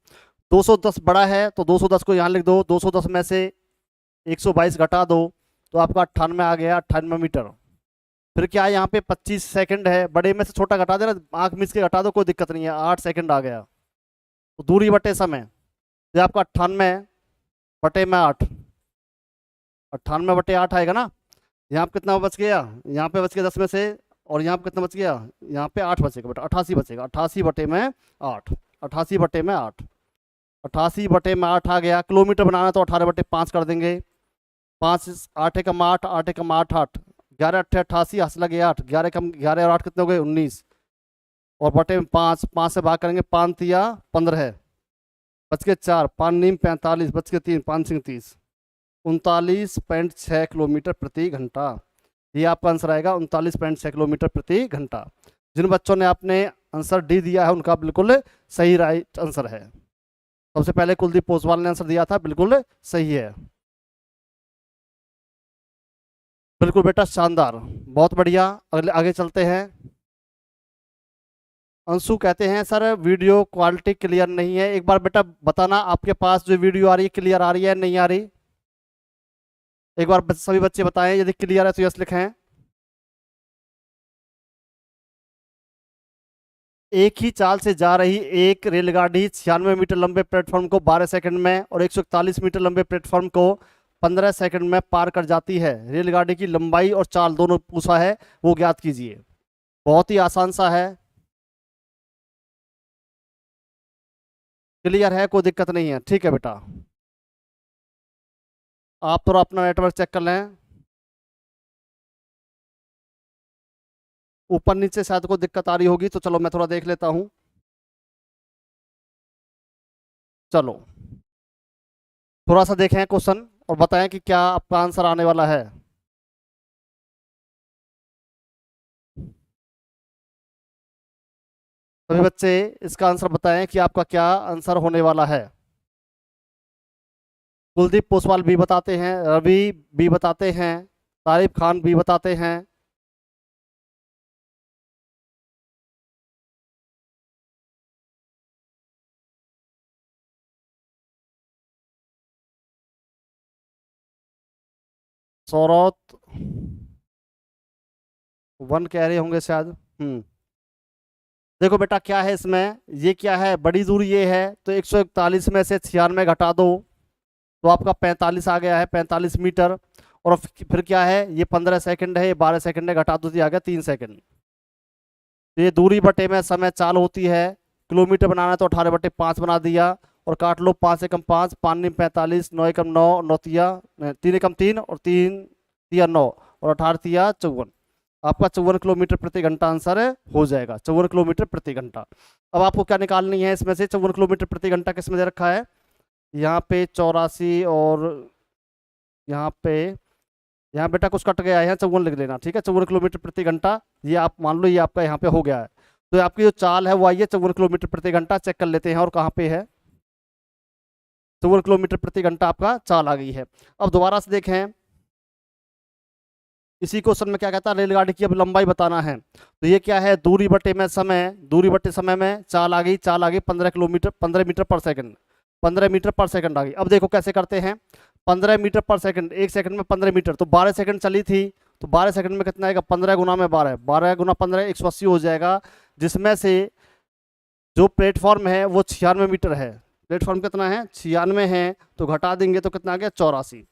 A: 210 बड़ा है तो 210 को यहाँ लिख दो, 210 में से 122 घटा दो तो आपका 98 आ गया, 98 मीटर। फिर क्या है यहाँ पे 25 सेकंड है, बड़े में से छोटा घटा देना, आंख मिस के घटा दो, कोई दिक्कत नहीं है, 8 सेकंड आ गया। तो दूरी बटे समय, ये आपका 98 बटे में 8, 98 बटे 8 आएगा ना। यहाँ पे कितना बच गया, यहाँ पे बच गया 10 में से, और यहाँ पे कितना बच गया, यहाँ पे 8 बचेगा बेटा, 88 बचेगा, 88 बटे में 8, 88 बटे में 8, 88 बटे में 8 आ गया। किलोमीटर बनाना तो 18 बटे 5 कर देंगे, 5 8 एकम 8, 8 एकम 8 8, 11 अट्ठे 88, हंस लगे 8, 11 कम 11 और 8 कितने हो गए 19, और बटे में 5, 5 से भाग करेंगे, 5 तिया 15, बच के 4, 5 नीम 45, बच के 3, 5 सिंह 30, 39.6 किलोमीटर प्रति घंटा। ये आपका आंसर आएगा 39.6 किलोमीटर प्रति घंटा। जिन बच्चों ने आपने आंसर डी दिया है उनका बिल्कुल सही राइट आंसर है। सबसे पहले कुलदीप पोसवाल ने आंसर दिया था, बिल्कुल सही है। बिल्कुल बेटा शानदार, बहुत बढ़िया। अगले आगे चलते हैं। अंशु कहते हैं सर वीडियो क्वालिटी क्लियर नहीं है, एक बार बेटा बताना आपके पास जो वीडियो आ रही है क्लियर आ रही है नहीं आ रही, एक बार सभी बच्चे बताएं, यदि क्लियर है तो यस लिखें। एक ही चाल से जा रही एक रेलगाड़ी 96 मीटर लंबे प्लेटफॉर्म को 12 सेकंड में और 141 मीटर लंबे प्लेटफॉर्म को 15 सेकंड में पार कर जाती है। रेलगाड़ी की लंबाई और चाल दोनों पूछा है, वो ज्ञात कीजिए। बहुत ही आसान सा है, क्लियर है, कोई दिक्कत नहीं है, ठीक है बेटा। आप थोड़ा अपना नेटवर्क चेक कर लें, ऊपर नीचे शायद कोई दिक्कत आ रही होगी, तो चलो मैं थोड़ा देख लेता हूं। चलो थोड़ा सा देखें क्वेश्चन और बताएं कि क्या आपका आंसर आने वाला है। सभी बच्चे इसका आंसर बताएं कि आपका क्या आंसर होने वाला है। कुलदीप पोसवाल भी बताते हैं, रवि भी बताते हैं, तारिफ खान भी बताते हैं। सौरभ 1 कह रहे होंगे शायद। देखो बेटा क्या है इसमें, ये क्या है, बड़ी दूरी ये है, तो 141 में से 96 घटा दो तो आपका 45 आ गया है, 45 मीटर। और फिर क्या है, ये 15 सेकंड है, ये 12 सेकंड है, घटा दो तो ये आ गया 3 सेकंड। तो ये दूरी बटे में समय चाल होती है, किलोमीटर बनाना है तो 18 बटे 5 बना दिया, और काट लो, 5 एकम 5, 5 नीम 45, 9 एकम 9, 9 तिया 3 एकम 3 और 3 तिया 9 और 18 तिया 54। आपका 54 किलोमीटर प्रति घंटा आंसर हो जाएगा, 54 किलोमीटर प्रति घंटा। अब आपको क्या निकालनी है इसमें से, 54 किलोमीटर प्रति घंटा किसमें दे रखा है, यहाँ पे 84 और यहाँ पे, यहाँ बेटा कुछ कट गया है, यहाँ 54 लिख लेना, ठीक है। 54 किलोमीटर प्रति घंटा, ये आप मान लो ये आपका यहाँ पे हो गया है। तो आपकी जो चाल है वो आई है 54 किलोमीटर प्रति घंटा, चेक कर लेते हैं और कहाँ पे है, 54 किलोमीटर प्रति घंटा आपका चाल आ गई है। अब दोबारा से देखें, इसी क्वेश्चन में क्या कहता है, रेलगाड़ी की अब लंबाई बताना है। तो ये क्या है, दूरी बटे में समय, दूरी बटे समय में चाल आ गई, चाल आ गई 15 किलोमीटर, 15 मीटर पर सेकंड, 15 मीटर पर सेकंड आ गई। अब देखो कैसे करते हैं, 15 मीटर पर सेकंड, एक सेकंड में 15 मीटर, तो 12 सेकंड चली थी, तो 12 सेकंड में कितना आएगा, 15 गुना में 12, 12 गुना 15 180 हो जाएगा, जिसमें से जो प्लेटफॉर्म है वो 96 मीटर है। प्लेटफॉर्म कितना है, 96 है, तो घटा देंगे तो कितना आ गया 84।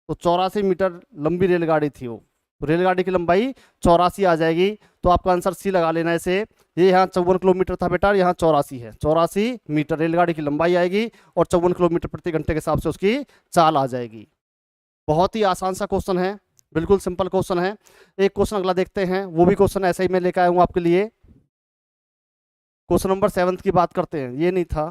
A: तो 84 मीटर लंबी रेलगाड़ी थी वो, तो रेलगाड़ी की लंबाई 84 आ जाएगी। तो आपका आंसर सी लगा लेना इसे, ये यहाँ 54 किलोमीटर था बेटा, यहाँ 84 है, 84 मीटर रेलगाड़ी की लंबाई आएगी और 54 किलोमीटर प्रति घंटे के हिसाब से उसकी चाल आ जाएगी। बहुत ही आसान सा क्वेश्चन है, बिल्कुल सिंपल क्वेश्चन है। एक क्वेश्चन अगला देखते हैं, वो भी क्वेश्चन ऐसे ही मैं लेकर आया हूँ आपके लिए। क्वेश्चन नंबर 7 की बात करते हैं, ये नहीं था।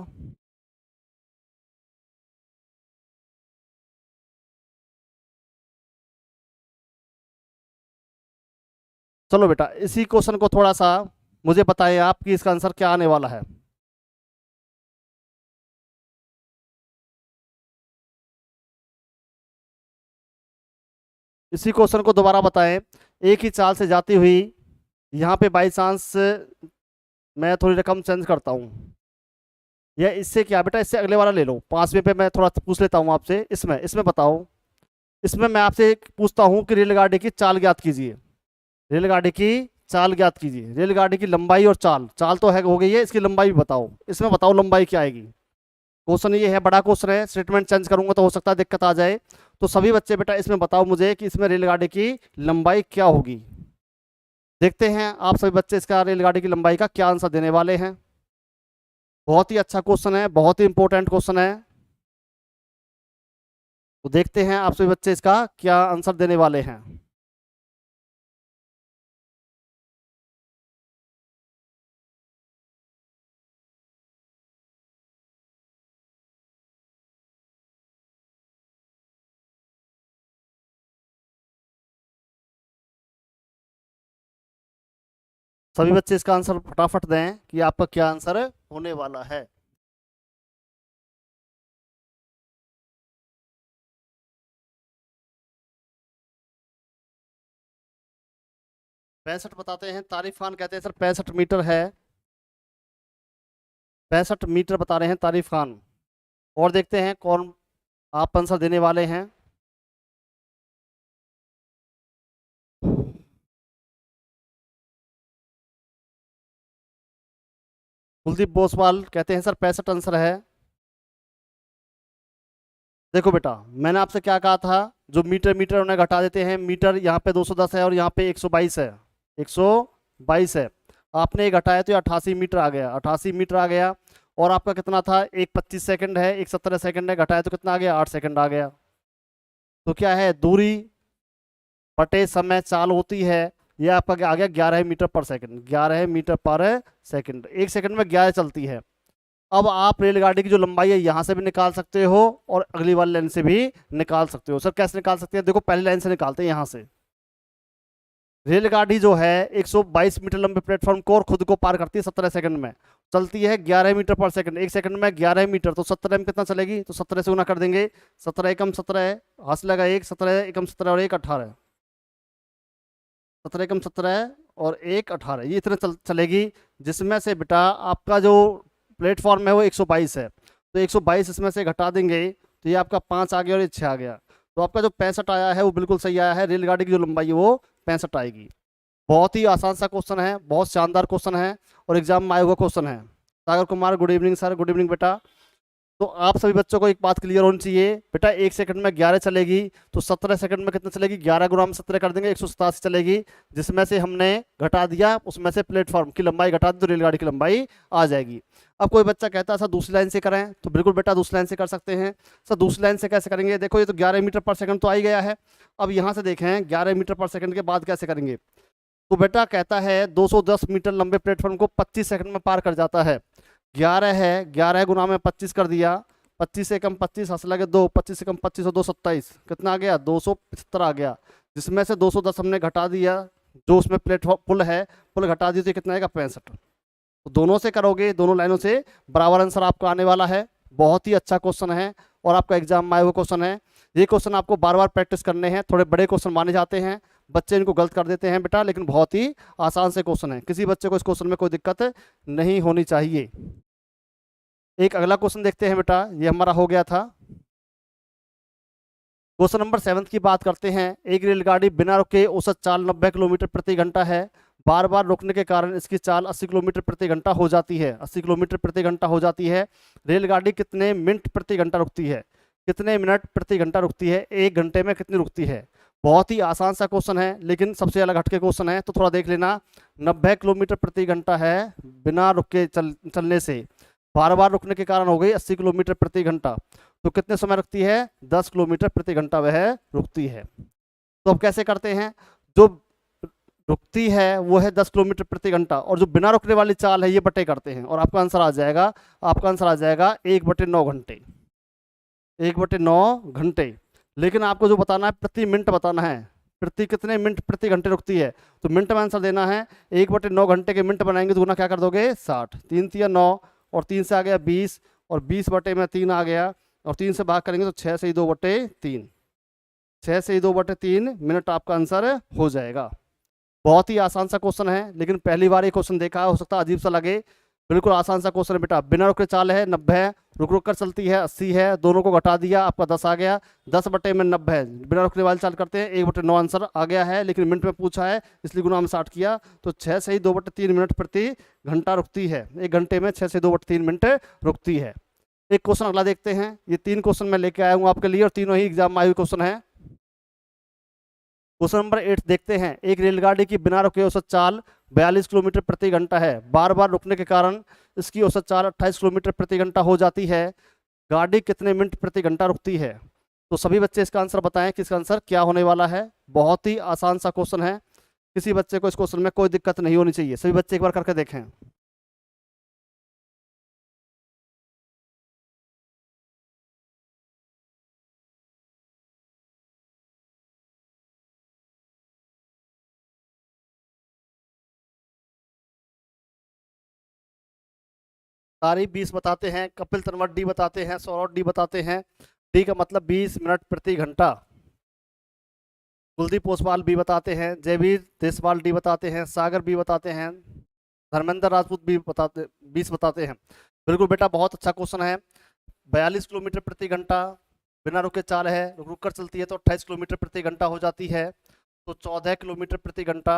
A: चलो बेटा, इसी क्वेश्चन को थोड़ा सा मुझे बताएं आप कि इसका आंसर क्या आने वाला है। इसी क्वेश्चन को दोबारा बताएं। एक ही चाल से जाती हुई, यहाँ पे बाई चांस मैं थोड़ी रकम चेंज करता हूँ, या इससे क्या बेटा, इससे अगले वाला ले लो। 5वें पे मैं थोड़ा पूछ लेता हूँ आपसे, इसमें इसमें बताओ। इसमें मैं आपसे पूछता हूँ कि रेलगाड़ी की चाल ज्ञात कीजिए। रेलगाड़ी की चाल ज्ञात कीजिए। रेलगाड़ी की लंबाई और चाल, चाल तो है हो गई है, इसकी लंबाई भी बताओ। इसमें बताओ लंबाई क्या आएगी। क्वेश्चन ये है, बड़ा क्वेश्चन है, स्टेटमेंट चेंज करूंगा तो हो सकता है दिक्कत आ जाए। तो सभी बच्चे बेटा इसमें बताओ मुझे कि इसमें रेलगाड़ी की लंबाई क्या होगी। देखते हैं आप सभी बच्चे इसका रेलगाड़ी की लंबाई का क्या आंसर देने वाले हैं। बहुत ही अच्छा क्वेश्चन है, बहुत ही इंपॉर्टेंट क्वेश्चन है। तो देखते हैं आप सभी बच्चे इसका क्या आंसर देने वाले हैं। सभी बच्चे इसका आंसर फटाफट दें कि आपका क्या आंसर होने वाला है। 65 बताते हैं, तारिफ खान कहते हैं सर 65 मीटर है। 65 मीटर बता रहे हैं तारिफ खान। और देखते हैं कौन आप आंसर देने वाले हैं। कुलदीप बोसवाल कहते हैं सर 65 आंसर है। देखो बेटा, मैंने आपसे क्या कहा था, जो मीटर मीटर उन्हें घटा देते हैं। मीटर यहाँ पे 210 है और यहाँ पे 122 है, 122 है। आपने ये घटाया तो ये 88 मीटर आ गया, 88 मीटर आ गया। और आपका कितना था, एक 25 सेकंड है, एक 17 सेकंड है, घटाया तो कितना आ गया, 8 सेकंड आ गया। तो क्या है, दूरी बटे समय चाल होती है। ये आपका क्या आ गया, 11 मीटर पर सेकंड, 11 मीटर पर सेकंड। एक सेकंड में 11 चलती है। अब आप रेलगाड़ी की जो लंबाई है यहाँ से भी निकाल सकते हो और अगली वाली लाइन से भी निकाल सकते हो। सर कैसे निकाल सकते हैं, देखो पहली लाइन से निकालते हैं यहाँ से। रेलगाड़ी जो है 122 मीटर लंबे प्लेटफॉर्म को और खुद को पार करती है 17 सेकंड में। चलती है 11 मीटर पर सेकंड, एक सेकंड में 11 मीटर, तो 17 में कितना चलेगी, तो 17 से गुना कर देंगे। 17 एकम 17 हासिल लगा एक, 17 एकम 17 और एक 18, 17 एकम 17 और एक 18, ये इतने चलेगी। जिसमें से बेटा आपका जो प्लेटफॉर्म है वो 122 है, तो 122 इसमें से घटा देंगे तो ये आपका 5 आ गया और ये 6 आ गया। तो आपका जो 65 आया है वो बिल्कुल सही आया है। रेलगाड़ी की जो लंबाई है वो 65 आएगी। बहुत ही आसान सा क्वेश्चन है, बहुत शानदार क्वेश्चन है और एग्जाम में आया हुआ क्वेश्चन है। Sagar Kumar good evening sir, good evening बेटा। तो आप सभी बच्चों को एक बात क्लियर होनी चाहिए बेटा, एक सेकंड में 11 चलेगी, तो 17 सेकंड में कितना चलेगी, 11 गुना में 17 कर देंगे, 187 चलेगी। जिसमें से हमने घटा दिया, उसमें से प्लेटफॉर्म की लंबाई घटा दी तो रेलगाड़ी की लंबाई आ जाएगी। अब कोई बच्चा कहता है सर दूसरी लाइन से करें, तो बिल्कुल बेटा दूसरी लाइन से कर सकते हैं। सर दूसरी लाइन से कैसे करेंगे, देखो ये तो 11 मीटर पर सेकंड तो आ ही गया है। अब यहाँ से देखें 11 मीटर पर सेकंड के बाद कैसे करेंगे। तो बेटा कहता है 210 मीटर लंबे प्लेटफॉर्म को 25 सेकंड में पार कर जाता है। 11 है, 11 गुना में 25 कर दिया, 25 से कम 25 हासिल लगे 2, 25 से कम 25 और 2 27, कितना आ गया, 275 आ गया। जिसमें से 210 हमने घटा दिया, जो उसमें प्लेटफॉर्म पुल है, पुल घटा दिया तो कितना आएगा, 65। तो दोनों से करोगे, दोनों लाइनों से बराबर आंसर आपका आने वाला है। बहुत ही अच्छा क्वेश्चन है और आपका एग्जाम में आया हुआ क्वेश्चन है। ये क्वेश्चन आपको बार बार प्रैक्टिस करने हैं, थोड़े बड़े क्वेश्चन माने जाते हैं, बच्चे इनको गलत कर देते हैं बेटा, लेकिन बहुत ही आसान से क्वेश्चन है। किसी बच्चे को इस क्वेश्चन में कोई दिक्कत नहीं होनी चाहिए। एक अगला क्वेश्चन देखते हैं बेटा, ये हमारा हो गया था। क्वेश्चन नंबर 7 की बात करते हैं। एक रेलगाड़ी बिना रुके औसत चाल 90 किलोमीटर प्रति घंटा है। बार बार रुकने के कारण इसकी चाल 80 किलोमीटर प्रति घंटा हो जाती है, 80 किलोमीटर प्रति घंटा हो जाती है। रेलगाड़ी कितने मिनट प्रति घंटा रुकती है, कितने मिनट प्रति घंटा रुकती है, एक घंटे में कितनी रुकती है। बहुत ही आसान सा क्वेश्चन है, लेकिन सबसे अलग हटके क्वेश्चन है, तो थोड़ा देख लेना। 90 किलोमीटर प्रति घंटा है बिना रुके चलने से, बार बार रुकने के कारण हो गई 80 किलोमीटर प्रति घंटा। तो कितने समय रुकती है? 10 किलोमीटर प्रति घंटा वह रुकती है। तो अब कैसे करते हैं? जो रुकती है वो है 10 किलोमीटर प्रति घंटा, और जो बिना रुकने वाली चाल है ये बटे करते हैं, और आपका आंसर आ जाएगा, 1/9 घंटे। 1/9 घंटे। लेकिन आपको जो बताना है प्रति मिनट बताना है, प्रति कितने मिनट प्रति घंटे रुकती है। तो मिनट में आंसर देना है। 1/9 घंटे के मिनट बनाएंगे तो गुना क्या कर दोगे? 60। 3 तिया 9, और 3 से आ गया 20, और 20/3 आ गया, और 3 से भाग करेंगे तो 6 से ही 2/3। 6 से ही 2/3 मिनट आपका आंसर हो जाएगा। बहुत ही आसान सा क्वेश्चन है, लेकिन पहली बार ये क्वेश्चन देखा है, हो सकता है अजीब सा लगे। बिल्कुल आसान सा क्वेश्चन है बेटा। बिना रुके चाल है 90 है, रुक रुक कर चलती है 80 है, दोनों को घटा दिया आपका 10 आ गया। 10/90 है, बिना रुकने वाली चाल करते हैं 1/9 आंसर आ गया है, लेकिन मिनट में पूछा है इसलिए गुना में 60 किया। तो 6 से ही 2/3 मिनट प्रति घंटा रुकती है। 1 घंटे में 6 से 2/3 मिनट रुकती है। एक क्वेश्चन अगला देखते हैं। ये 3 क्वेश्चन मैं लेके आया हूँ आपके लिए, और तीनों ही एग्जाम में आए हुए क्वेश्चन है। क्वेश्चन नंबर 8 देखते हैं। एक रेलगाड़ी की बिना रुके औसत चाल 42 किलोमीटर प्रति घंटा है। बार बार रुकने के कारण इसकी औसत चाल 28 किलोमीटर प्रति घंटा हो जाती है। गाड़ी कितने मिनट प्रति घंटा रुकती है? तो सभी बच्चे इसका आंसर बताएं कि इसका आंसर क्या होने वाला है। बहुत ही आसान सा क्वेश्चन है, किसी बच्चे को इस क्वेश्चन में कोई दिक्कत नहीं होनी चाहिए। सभी बच्चे एक बार करके देखें। तारीफ 20 बताते हैं, कपिल तनवर डी बताते हैं, सौरभ डी बताते हैं। डी का मतलब 20 मिनट प्रति घंटा। कुलदीप ओसवाल बी बताते हैं, जयवीर देसवाल डी बताते हैं, सागर बी बताते हैं, धर्मेंद्र राजपूत बी बताते 20 बताते हैं। बिल्कुल बेटा, बहुत अच्छा क्वेश्चन है। 42 किलोमीटर प्रति घंटा बिना रुके चाल है, रुक रुक कर चलती है तो 28 किलोमीटर प्रति घंटा हो जाती है। तो 14 किलोमीटर प्रति घंटा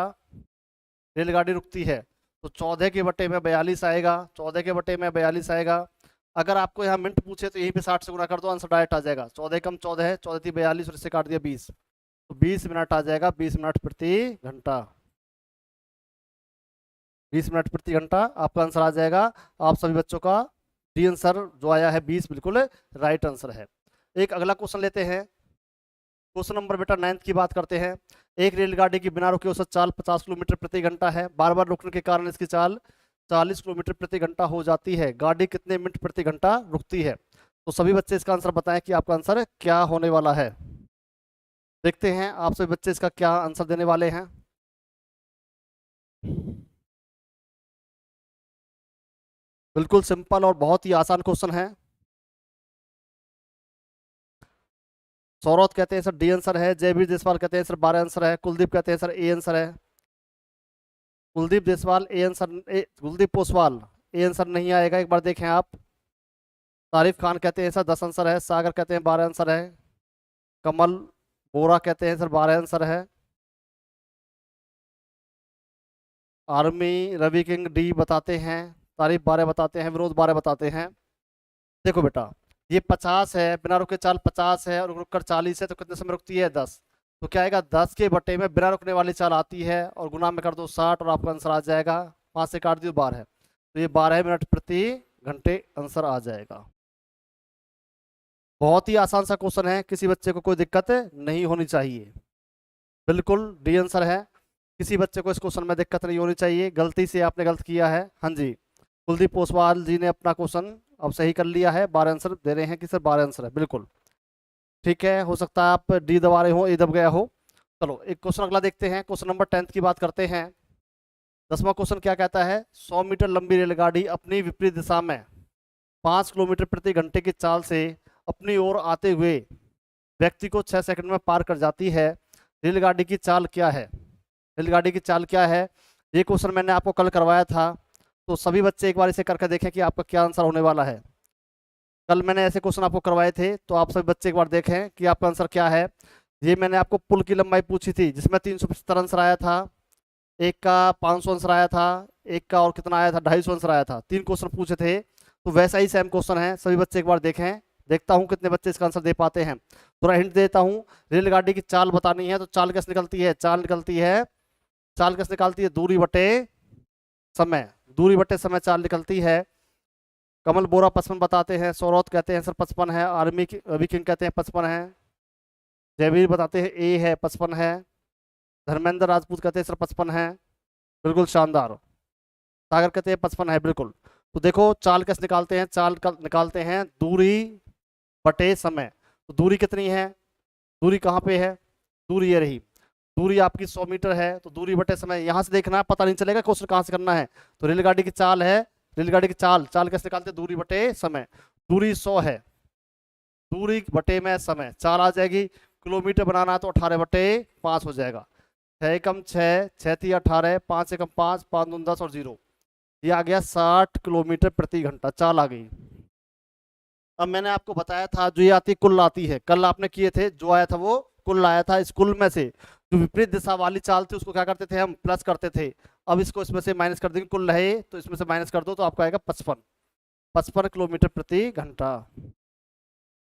A: रेलगाड़ी रुकती है। तो 14 के बटे में 42 आएगा, 14 के बटे में 42 आएगा। अगर आपको यहाँ मिनट पूछे तो यहीं पे 60 से गुना कर दो, आंसर डायरेक्ट आ जाएगा। 14 कम 14 है, 14 थी 42 और इससे काट दिया 20, तो 20 मिनट आ जाएगा। 20 मिनट प्रति घंटा, 20 मिनट प्रति घंटा आपका आंसर आ जाएगा। आप सभी बच्चों का डी आंसर जो आया है 20 बिल्कुल राइट आंसर है। एक अगला क्वेश्चन लेते हैं। क्वेश्चन नंबर बेटा 9 की बात करते हैं। एक रेलगाड़ी की बिना रुके औसत चाल 50 किलोमीटर प्रति घंटा है। बार बार रुकने के कारण इसकी चाल 40 किलोमीटर प्रति घंटा हो जाती है। गाड़ी कितने मिनट प्रति घंटा रुकती है? तो सभी बच्चे इसका आंसर बताएं कि आपका आंसर क्या होने वाला है। देखते हैं आप सभी बच्चे इसका क्या आंसर देने वाले हैं। बिल्कुल सिंपल और बहुत ही आसान क्वेश्चन है। सौरभ कहते हैं सर डी आंसर है, जयवीर देसवाल कहते हैं सर 12 आंसर है, कुलदीप कहते हैं सर ए आंसर है। Kuldeep Deswal A answer, Kuldeep Oswal A answer नहीं आएगा, एक बार देखें आप। तारिफ खान कहते हैं सर 10 आंसर है, सागर कहते हैं 12 आंसर है, कमल बोरा कहते हैं सर 12 आंसर है, आर्मी रवि किंग डी बताते हैं, तारीफ 12 बताते हैं, विनोद 12 बताते हैं। देखो बेटा, ये 50 है, बिना रुके चाल 50 है और रुक कर 40 है, तो कितने समय रुकती है? 10। तो क्या आएगा? 10 के बटे में बिना रुकने वाली चाल आती है और गुना में कर दो 60 और आपका आंसर आ जाएगा। 5 से काट दियो 12 है, तो ये 12 मिनट प्रति घंटे आंसर आ जाएगा। बहुत ही आसान सा क्वेश्चन है, किसी बच्चे को कोई दिक्कत नहीं होनी चाहिए। बिल्कुल डी आंसर है, किसी बच्चे को इस क्वेश्चन में दिक्कत नहीं होनी चाहिए। गलती से आपने गलत किया है। हाँ जी, कुलदीप ओसवाल जी ने अपना क्वेश्चन अब सही कर लिया है, 12 आंसर दे रहे हैं कि सर 12 आंसर है। बिल्कुल ठीक है, हो सकता है आप डी दबा रहे हो, ए दब गया हो। चलो एक क्वेश्चन अगला देखते हैं। क्वेश्चन नंबर 10 की बात करते हैं। 10वां क्वेश्चन क्या कहता है? 100 मीटर लंबी रेलगाड़ी अपनी विपरीत दिशा में 5 किलोमीटर प्रति घंटे की चाल से अपनी ओर आते हुए व्यक्ति को 6 सेकंड में पार कर जाती है। रेलगाड़ी की चाल क्या है? रेलगाड़ी की चाल क्या है? ये क्वेश्चन मैंने आपको कल करवाया था, तो सभी बच्चे एक बार इसे करके देखें कि आपका क्या आंसर होने वाला है। कल मैंने ऐसे क्वेश्चन आपको करवाए थे, तो आप सभी बच्चे एक बार देखें कि आपका आंसर क्या है। ये मैंने आपको पुल की लंबाई पूछी थी, जिसमें 375 आंसर आया था, एक का 500 आंसर आया था, एक का और कितना आया था 250 आंसर आया था। 3 क्वेश्चन पूछे थे, तो वैसा ही सेम क्वेश्चन है। सभी बच्चे एक बार देखें, देखता हूँ कितने बच्चे इसका आंसर दे पाते हैं। थोड़ा हिंट देता हूँ, रेलगाड़ी की चाल बतानी है, तो चाल कैसे निकलती है? चाल कैसे निकालती है? दूरी बटे समय, दूरी बटे समय चाल निकलती है। कमल बोरा 55 बताते हैं, सौरभ कहते हैं सर 55 है, आर्मी रवि किंग कहते हैं 55 है, जयवीर बताते हैं ए है 55 है, धर्मेंद्र राजपूत कहते हैं सर 55 है, बिल्कुल शानदार। सागर कहते हैं 55 है, बिल्कुल। तो देखो चाल कैसे निकालते हैं, निकालते हैं दूरी बटे समय। तो दूरी कितनी है, दूरी कहाँ पे है, दूरी ये रही, दूरी आपकी 100 मीटर है, तो दूरी बटे समय यहाँ से देखना है, पता नहीं चलेगा क्वेश्चन कहाँ से करना है। तो रेलगाड़ी की चाल है, रेलगाड़ी की चाल चाल कैसे निकालते हैं, दूरी बटे समय। दूरी 100 है, दूरी बटे में समय, चाल आ जाएगी। किलोमीटर बनाना है तो 18/5 हो जाएगा। 6 एकम 6, 6 3 18, 5 एकम 5, 5 दूनी 10 और 0, ये आ गया 60 किलोमीटर प्रति घंटा, चाल आ गई। अब मैंने आपको बताया था जो ये आती कुल आती है, कल आपने किए थे, जो आया था वो कुल आया था। इस कुल में से जो विपरीत दिशा वाली चाल थी उसको क्या करते थे हम, प्लस करते थे। अब इसको इसमें से माइनस कर देंगे, कुल रहे तो इसमें से माइनस कर दो तो आपको आएगा 55 किलोमीटर प्रति घंटा।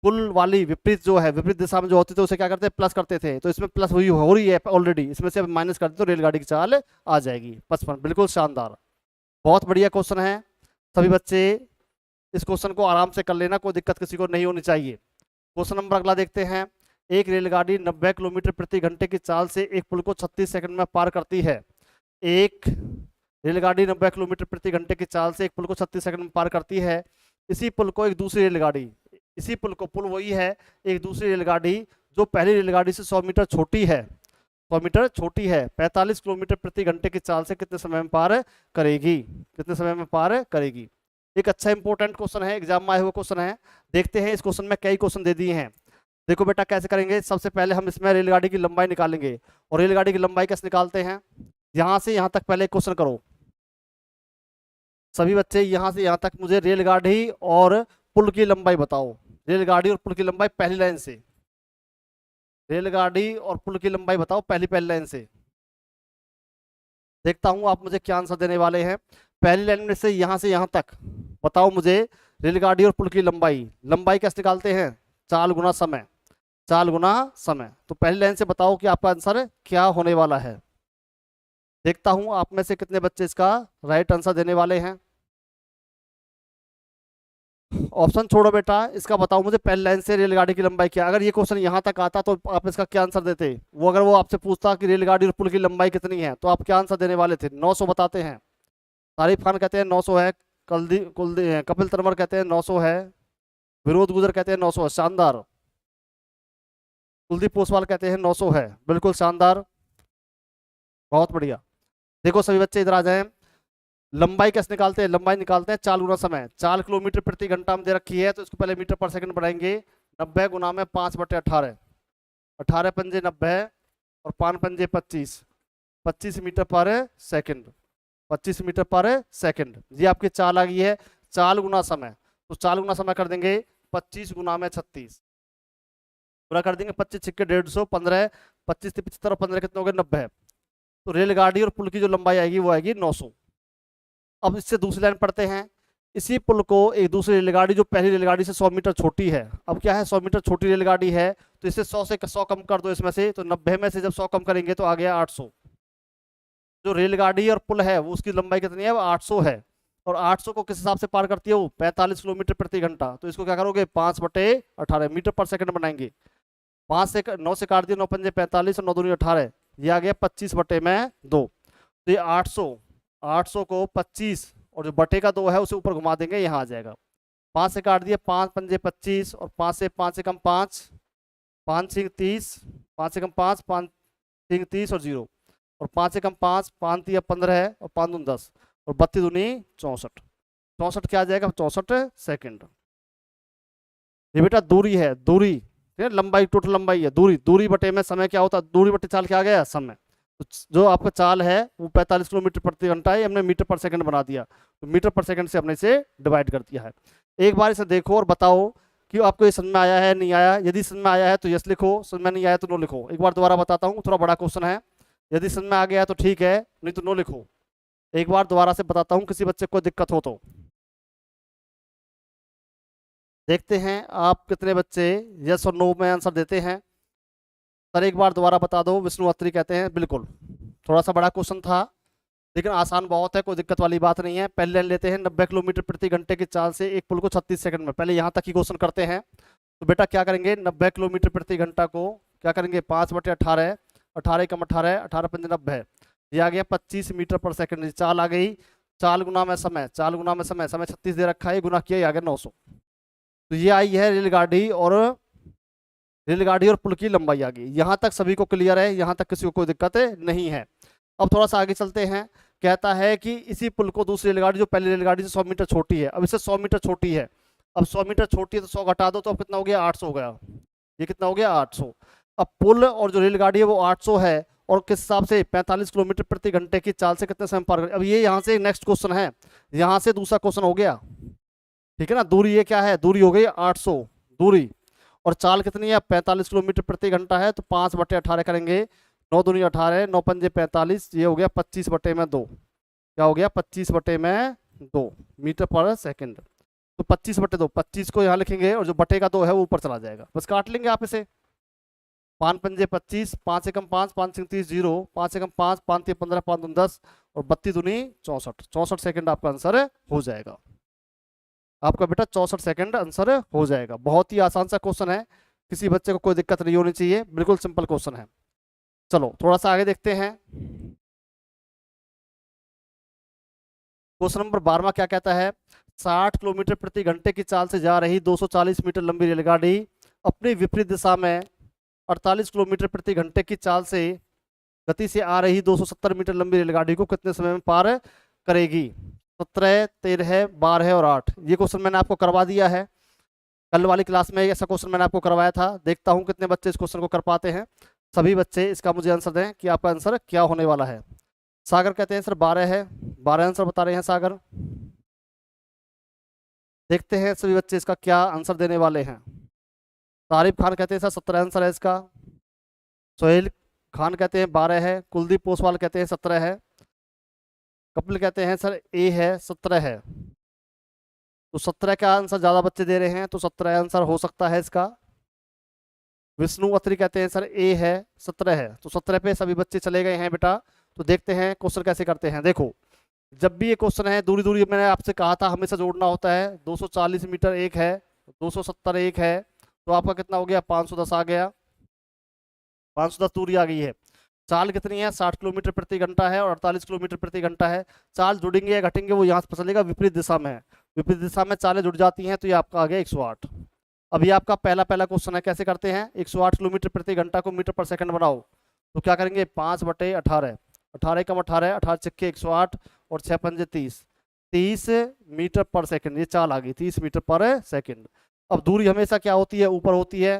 A: कुल वाली विपरीत जो है, विपरीत दिशा में जो होती थी उसे क्या करते प्लस करते थे, तो इसमें प्लस हुई हो रही है ऑलरेडी, इसमें से माइनस कर दे तो रेलगाड़ी की चाल आ जाएगी 55। बिल्कुल शानदार, बहुत बढ़िया क्वेश्चन है। सभी बच्चे इस क्वेश्चन को आराम से कर लेना, कोई दिक्कत किसी को नहीं होनी चाहिए। क्वेश्चन नंबर अगला देखते हैं। एक रेलगाड़ी 90 किलोमीटर प्रति घंटे की चाल से एक पुल को 36 सेकंड में पार करती है। एक रेलगाड़ी 90 किलोमीटर प्रति घंटे की चाल से एक पुल को 36 सेकंड में पार करती है। इसी पुल को एक दूसरी रेलगाड़ी, इसी पुल को, पुल वही है, एक दूसरी रेलगाड़ी जो पहली रेलगाड़ी से 100 मीटर छोटी है, 100 मीटर छोटी है, 45 किलोमीटर प्रति घंटे की चाल से कितने समय में पार करेगी, कितने समय में पार करेगी। एक अच्छा इंपॉर्टेंट क्वेश्चन है, एग्जाम में आया हुआ क्वेश्चन है। देखते हैं इस क्वेश्चन में कई क्वेश्चन दे दिए हैं। देखो बेटा कैसे करेंगे, सबसे पहले हम इसमें रेलगाड़ी की लंबाई निकालेंगे। और रेलगाड़ी की लंबाई कैसे निकालते हैं, यहाँ से यहाँ तक पहले क्वेश्चन करो सभी बच्चे, यहाँ से यहाँ तक मुझे रेलगाड़ी और पुल की लंबाई बताओ। रेलगाड़ी और पुल की लंबाई पहली लाइन से, रेलगाड़ी और पुल की लंबाई बताओ पहली लाइन से। देखता हूं आप मुझे क्या आंसर देने वाले हैं। पहली लाइन में से यहाँ तक बताओ मुझे रेलगाड़ी और पुल की लंबाई। लंबाई कैसे निकालते हैं, चाल गुना समय, चाल गुना समय। तो पहली लाइन से बताओ कि आपका आंसर क्या होने वाला है। देखता हूं आप में से कितने बच्चे इसका राइट आंसर देने वाले हैं। ऑप्शन छोड़ो बेटा, इसका बताओ मुझे पहली लाइन से रेलगाड़ी की लंबाई क्या। अगर ये क्वेश्चन यहाँ तक आता तो आप इसका क्या आंसर देते, वो अगर वो आपसे पूछता कि रेलगाड़ी और पुल की लंबाई कितनी है तो आप क्या आंसर देने वाले थे। 900 बताते हैं, तारिफ खान कहते हैं 900 है, कपिल तनवर कहते हैं 900 है, विरोध गुजर कहते हैं 900 है, शानदार। कुलदीप पोसवाल कहते हैं 900 है, बिल्कुल शानदार, बहुत बढ़िया। देखो सभी बच्चे इधर आ जाएं। लंबाई कैसे निकालते हैं, लंबाई निकालते हैं चाल गुना समय। चाल किलोमीटर प्रति घंटा में दे रखी है तो इसको पहले मीटर पर सेकंड बढ़ाएंगे। 90 गुना में 5/18, 18 पंजे 90 और 5 पंजे 25, 25 मीटर पर सेकंड, 25 मीटर पर सेकंड। ये आपकी चाल आ गई है, चाल गुना समय। तो चाल गुना समय कर देंगे 25 गुना में 36, पूरा कर देंगे 25 छिक्के 150, 15 25 से 75 और 15 कितने हो गए 90। तो रेलगाड़ी और पुल की जो लंबाई आएगी वो आएगी 900। अब इससे दूसरी लाइन पढ़ते हैं। इसी पुल को एक दूसरी रेलगाड़ी जो पहली रेलगाड़ी से 100 मीटर छोटी है, अब क्या है 100 मीटर छोटी रेलगाड़ी है तो इसे 100 से 100 कम कर दो इसमें से, तो 90 में से जब 100 कम करेंगे तो आ गया 800। जो रेलगाड़ी और पुल है वो उसकी लंबाई कितनी है, वो 800 है। और 800 को किस हिसाब से पार करती है, वो 45 किलोमीटर प्रति घंटा। तो इसको क्या करोगे 5/18 मीटर पर सेकंड बनाएंगे। 5 से 9 से काट दिया, 9 पंजे 45 और 9 दूनी 18, ये आ गया 25/2। तो ये 800 को 25 और जो बटे का 2 है उसे ऊपर घुमा देंगे, यहाँ आ जाएगा। 5 से काट दिया, 5 पंजे 25 और 5 से 5 से कम 5, 5 6 30, 5 से कम 5, 5 6 30 और 0, और 5 से कम 5, 5 3 15 है और 5 दूनी 10 और 32 दूनी 64, 64 क्या आ जाएगा 64 सेकंड। ये बेटा दूरी है, दूरी लंबाई, टोटल लंबाई है, दूरी, दूरी बटे में समय क्या होता है, दूरी बटे चाल क्या आ गया समय। तो जो आपका चाल है वो 45 किलोमीटर प्रति घंटा है, हमने मीटर पर सेकंड बना दिया, तो मीटर पर सेकंड से हमने इसे डिवाइड कर दिया है। एक बार इसे देखो और बताओ कि आपको ये समझ में आया है नहीं आया। यदि समझ में आया है तो यस लिखो, समझ में नहीं आया तो नो लिखो। एक बार दोबारा बताता हूँ, थोड़ा बड़ा क्वेश्चन है, यदि समझ में आ गया तो ठीक है, नहीं तो नो लिखो। एक बार दोबारा से बताता हूँ, किसी बच्चे को दिक्कत हो तो। देखते हैं आप कितने बच्चे यस और नो में आंसर देते हैं। सर एक बार दोबारा बता दो, विष्णु अत्री कहते हैं बिल्कुल, थोड़ा सा बड़ा क्वेश्चन था, लेकिन आसान बहुत है, कोई दिक्कत वाली बात नहीं है। पहले लाइन लेते हैं, 90 किलोमीटर प्रति घंटे की चाल से एक पुल को 36 सेकंड में, पहले यहाँ तक ही क्वेश्चन करते हैं। तो बेटा क्या करेंगे, 90 किलोमीटर प्रति घंटा को क्या करेंगे, 5/18, 18 कम 18, 18 पंजे 90, ये आ गया 25 मीटर पर सेकंड। चाल आ गई, चाल गुना में समय, चाल गुना में समय, समय 36 दे रखा है, गुना किया, ये आ गया 900। तो ये आई है रेलगाड़ी और पुल की लंबाई आ गई। यहाँ तक सभी को क्लियर है, यहाँ तक किसी को कोई दिक्कत नहीं है। अब थोड़ा सा आगे चलते हैं। कहता है कि इसी पुल को दूसरी रेलगाड़ी जो पहली रेलगाड़ी से 100 मीटर छोटी है, अब इससे 100 मीटर छोटी है, अब 100 मीटर छोटी है तो 100 घटा दो, तो अब कितना हो गया, 800 हो गया। ये कितना हो गया, 800। अब पुल और जो रेलगाड़ी है वो 800 है, और किस हिसाब से, 45 किलोमीटर प्रति घंटे की चाल से कितने समय पार कर। अब ये यहाँ से नेक्स्ट क्वेश्चन है, यहाँ से दूसरा क्वेश्चन हो गया, ठीक है ना। दूरी ये क्या है, दूरी हो गई 800 दूरी, और चाल कितनी है, 45 किलोमीटर प्रति घंटा है, तो 5/18 करेंगे, 9 दूनी 18, 9 पंजे 45, ये हो गया 25/2। क्या हो गया, 25/2 मीटर पर सेकंड। तो 25/2, 25 को यहाँ लिखेंगे और जो बटे का 2 है वो ऊपर चला जाएगा, बस काट लेंगे आप इसे। 5 पंजे 25, 5 एकम 5, 5 30 0, 5 एकम 5, 5 3 15, 5 दूनी 10, और 32 दूनी 64, 64 सेकंड आपका आंसर हो जाएगा। आपका बेटा 64 सेकंड आंसर हो जाएगा। बहुत ही आसान सा क्वेश्चन है, किसी बच्चे को कोई दिक्कत नहीं होनी चाहिए, बिल्कुल सिंपल क्वेश्चन है। चलो थोड़ा सा आगे देखते हैं। क्वेश्चन नंबर 12 क्या कहता है, 60 किलोमीटर प्रति घंटे की चाल से जा रही 240 मीटर लंबी रेलगाड़ी अपनी विपरीत दिशा में 48 किलोमीटर प्रति घंटे की चाल से गति से आ रही 270 मीटर लंबी रेलगाड़ी को कितने समय में पार करेगी। 17, 13, 12 और 8, ये क्वेश्चन मैंने आपको करवा दिया है कल वाली क्लास में, ऐसा क्वेश्चन मैंने आपको करवाया था। देखता हूँ कितने बच्चे इस क्वेश्चन को कर पाते हैं। सभी बच्चे इसका मुझे आंसर दें कि आपका आंसर क्या होने वाला है। सागर कहते हैं सर 12 है, 12 आंसर बता रहे हैं सागर। देखते हैं सभी बच्चे इसका क्या आंसर देने वाले हैं। तारिफ खान कहते हैं सर 17 आंसर है इसका। सोहेल खान कहते हैं 12 है। कुलदीप पोसवाल कहते हैं 17 है। कपिल कहते हैं सर ए है, 17 है। तो 17 का आंसर ज़्यादा बच्चे दे रहे हैं, तो 17 आंसर हो सकता है इसका। विष्णु अत्री कहते हैं सर ए है, 17 है। तो 17 पे सभी बच्चे चले गए हैं बेटा। तो देखते हैं क्वेश्चन कैसे करते हैं। देखो, जब भी ये क्वेश्चन है, दूरी दूरी मैंने आपसे कहा था हमेशा जोड़ना होता है। 240 मीटर एक है, 270 एक है, तो आपका कितना हो गया, 510 आ गया, 510 दूरी आ गई है। चाल कितनी है, 60 किलोमीटर प्रति घंटा है और 48 किलोमीटर प्रति घंटा है। चाल जुड़ेंगे या घटेंगे वो यहाँ से पता चलेगा, विपरीत दिशा में है। विपरीत दिशा में चालें जुड़ जाती हैं, तो ये आपका आ गया 108। अभी आपका पहला क्वेश्चन है, कैसे करते हैं। 108 किलोमीटर प्रति घंटा को मीटर पर सेकंड बनाओ, तो क्या करेंगे, 5/18, 18 कम 18, 18 छक्के 108, और 6 पंजे 30, 30 मीटर पर सेकंड, ये चाल आ गई 30 मीटर पर सेकंड। अब दूरी हमेशा क्या होती है, ऊपर होती है।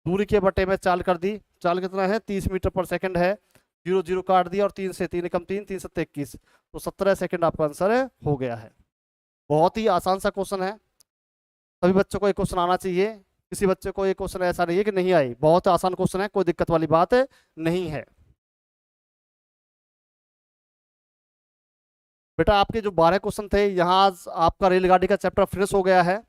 A: दूरी के बटे में चाल कर दी, चाल कितना है, 30 मीटर पर सेकंड है। 0 0 काट दिया, और 3 से 3 कम 3, 3 7 21, तो 17 सेकंड आपका आंसर हो गया है। बहुत ही आसान सा क्वेश्चन है, सभी बच्चों को एक क्वेश्चन आना चाहिए। किसी बच्चे को एक क्वेश्चन ऐसा नहीं है कि नहीं आई, बहुत आसान क्वेश्चन है, कोई दिक्कत वाली बात नहीं है। बेटा आपके जो 12 क्वेश्चन थे, यहाँ आपका रेलगाड़ी का चैप्टर फिनिश हो गया है।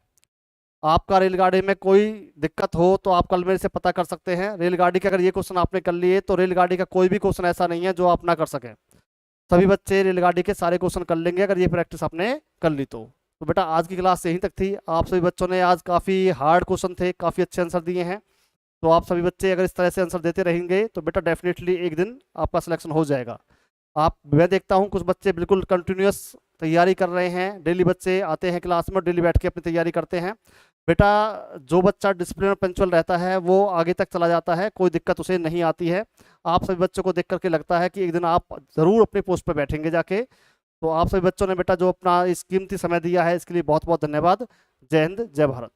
A: आपका रेलगाड़ी में कोई दिक्कत हो तो आप कल मेरे से पता कर सकते हैं। रेलगाड़ी के अगर ये क्वेश्चन आपने कर लिए, तो रेलगाड़ी का कोई भी क्वेश्चन ऐसा नहीं है जो आप ना कर सकें। सभी बच्चे रेलगाड़ी के सारे क्वेश्चन कर लेंगे अगर ये प्रैक्टिस आपने कर ली तो बेटा आज की क्लास यहीं तक थी। आप सभी बच्चों ने आज काफ़ी हार्ड क्वेश्चन थे, काफ़ी अच्छे आंसर दिए हैं। तो आप सभी बच्चे अगर इस तरह से आंसर देते रहेंगे तो बेटा डेफिनेटली एक दिन आपका सिलेक्शन हो जाएगा। मैं देखता हूँ कुछ बच्चे बिल्कुल कंटिन्यूस तैयारी कर रहे हैं, डेली बच्चे आते हैं क्लास में, डेली बैठ के अपनी तैयारी करते हैं। बेटा जो बच्चा डिसिप्लिन और पंचुअल रहता है वो आगे तक चला जाता है, कोई दिक्कत उसे नहीं आती है। आप सभी बच्चों को देख करके लगता है कि एक दिन आप ज़रूर अपने पोस्ट पर बैठेंगे जाके। तो आप सभी बच्चों ने बेटा जो अपना इस कीमती समय दिया है, इसके लिए बहुत बहुत धन्यवाद। जय हिंद, जय भारत।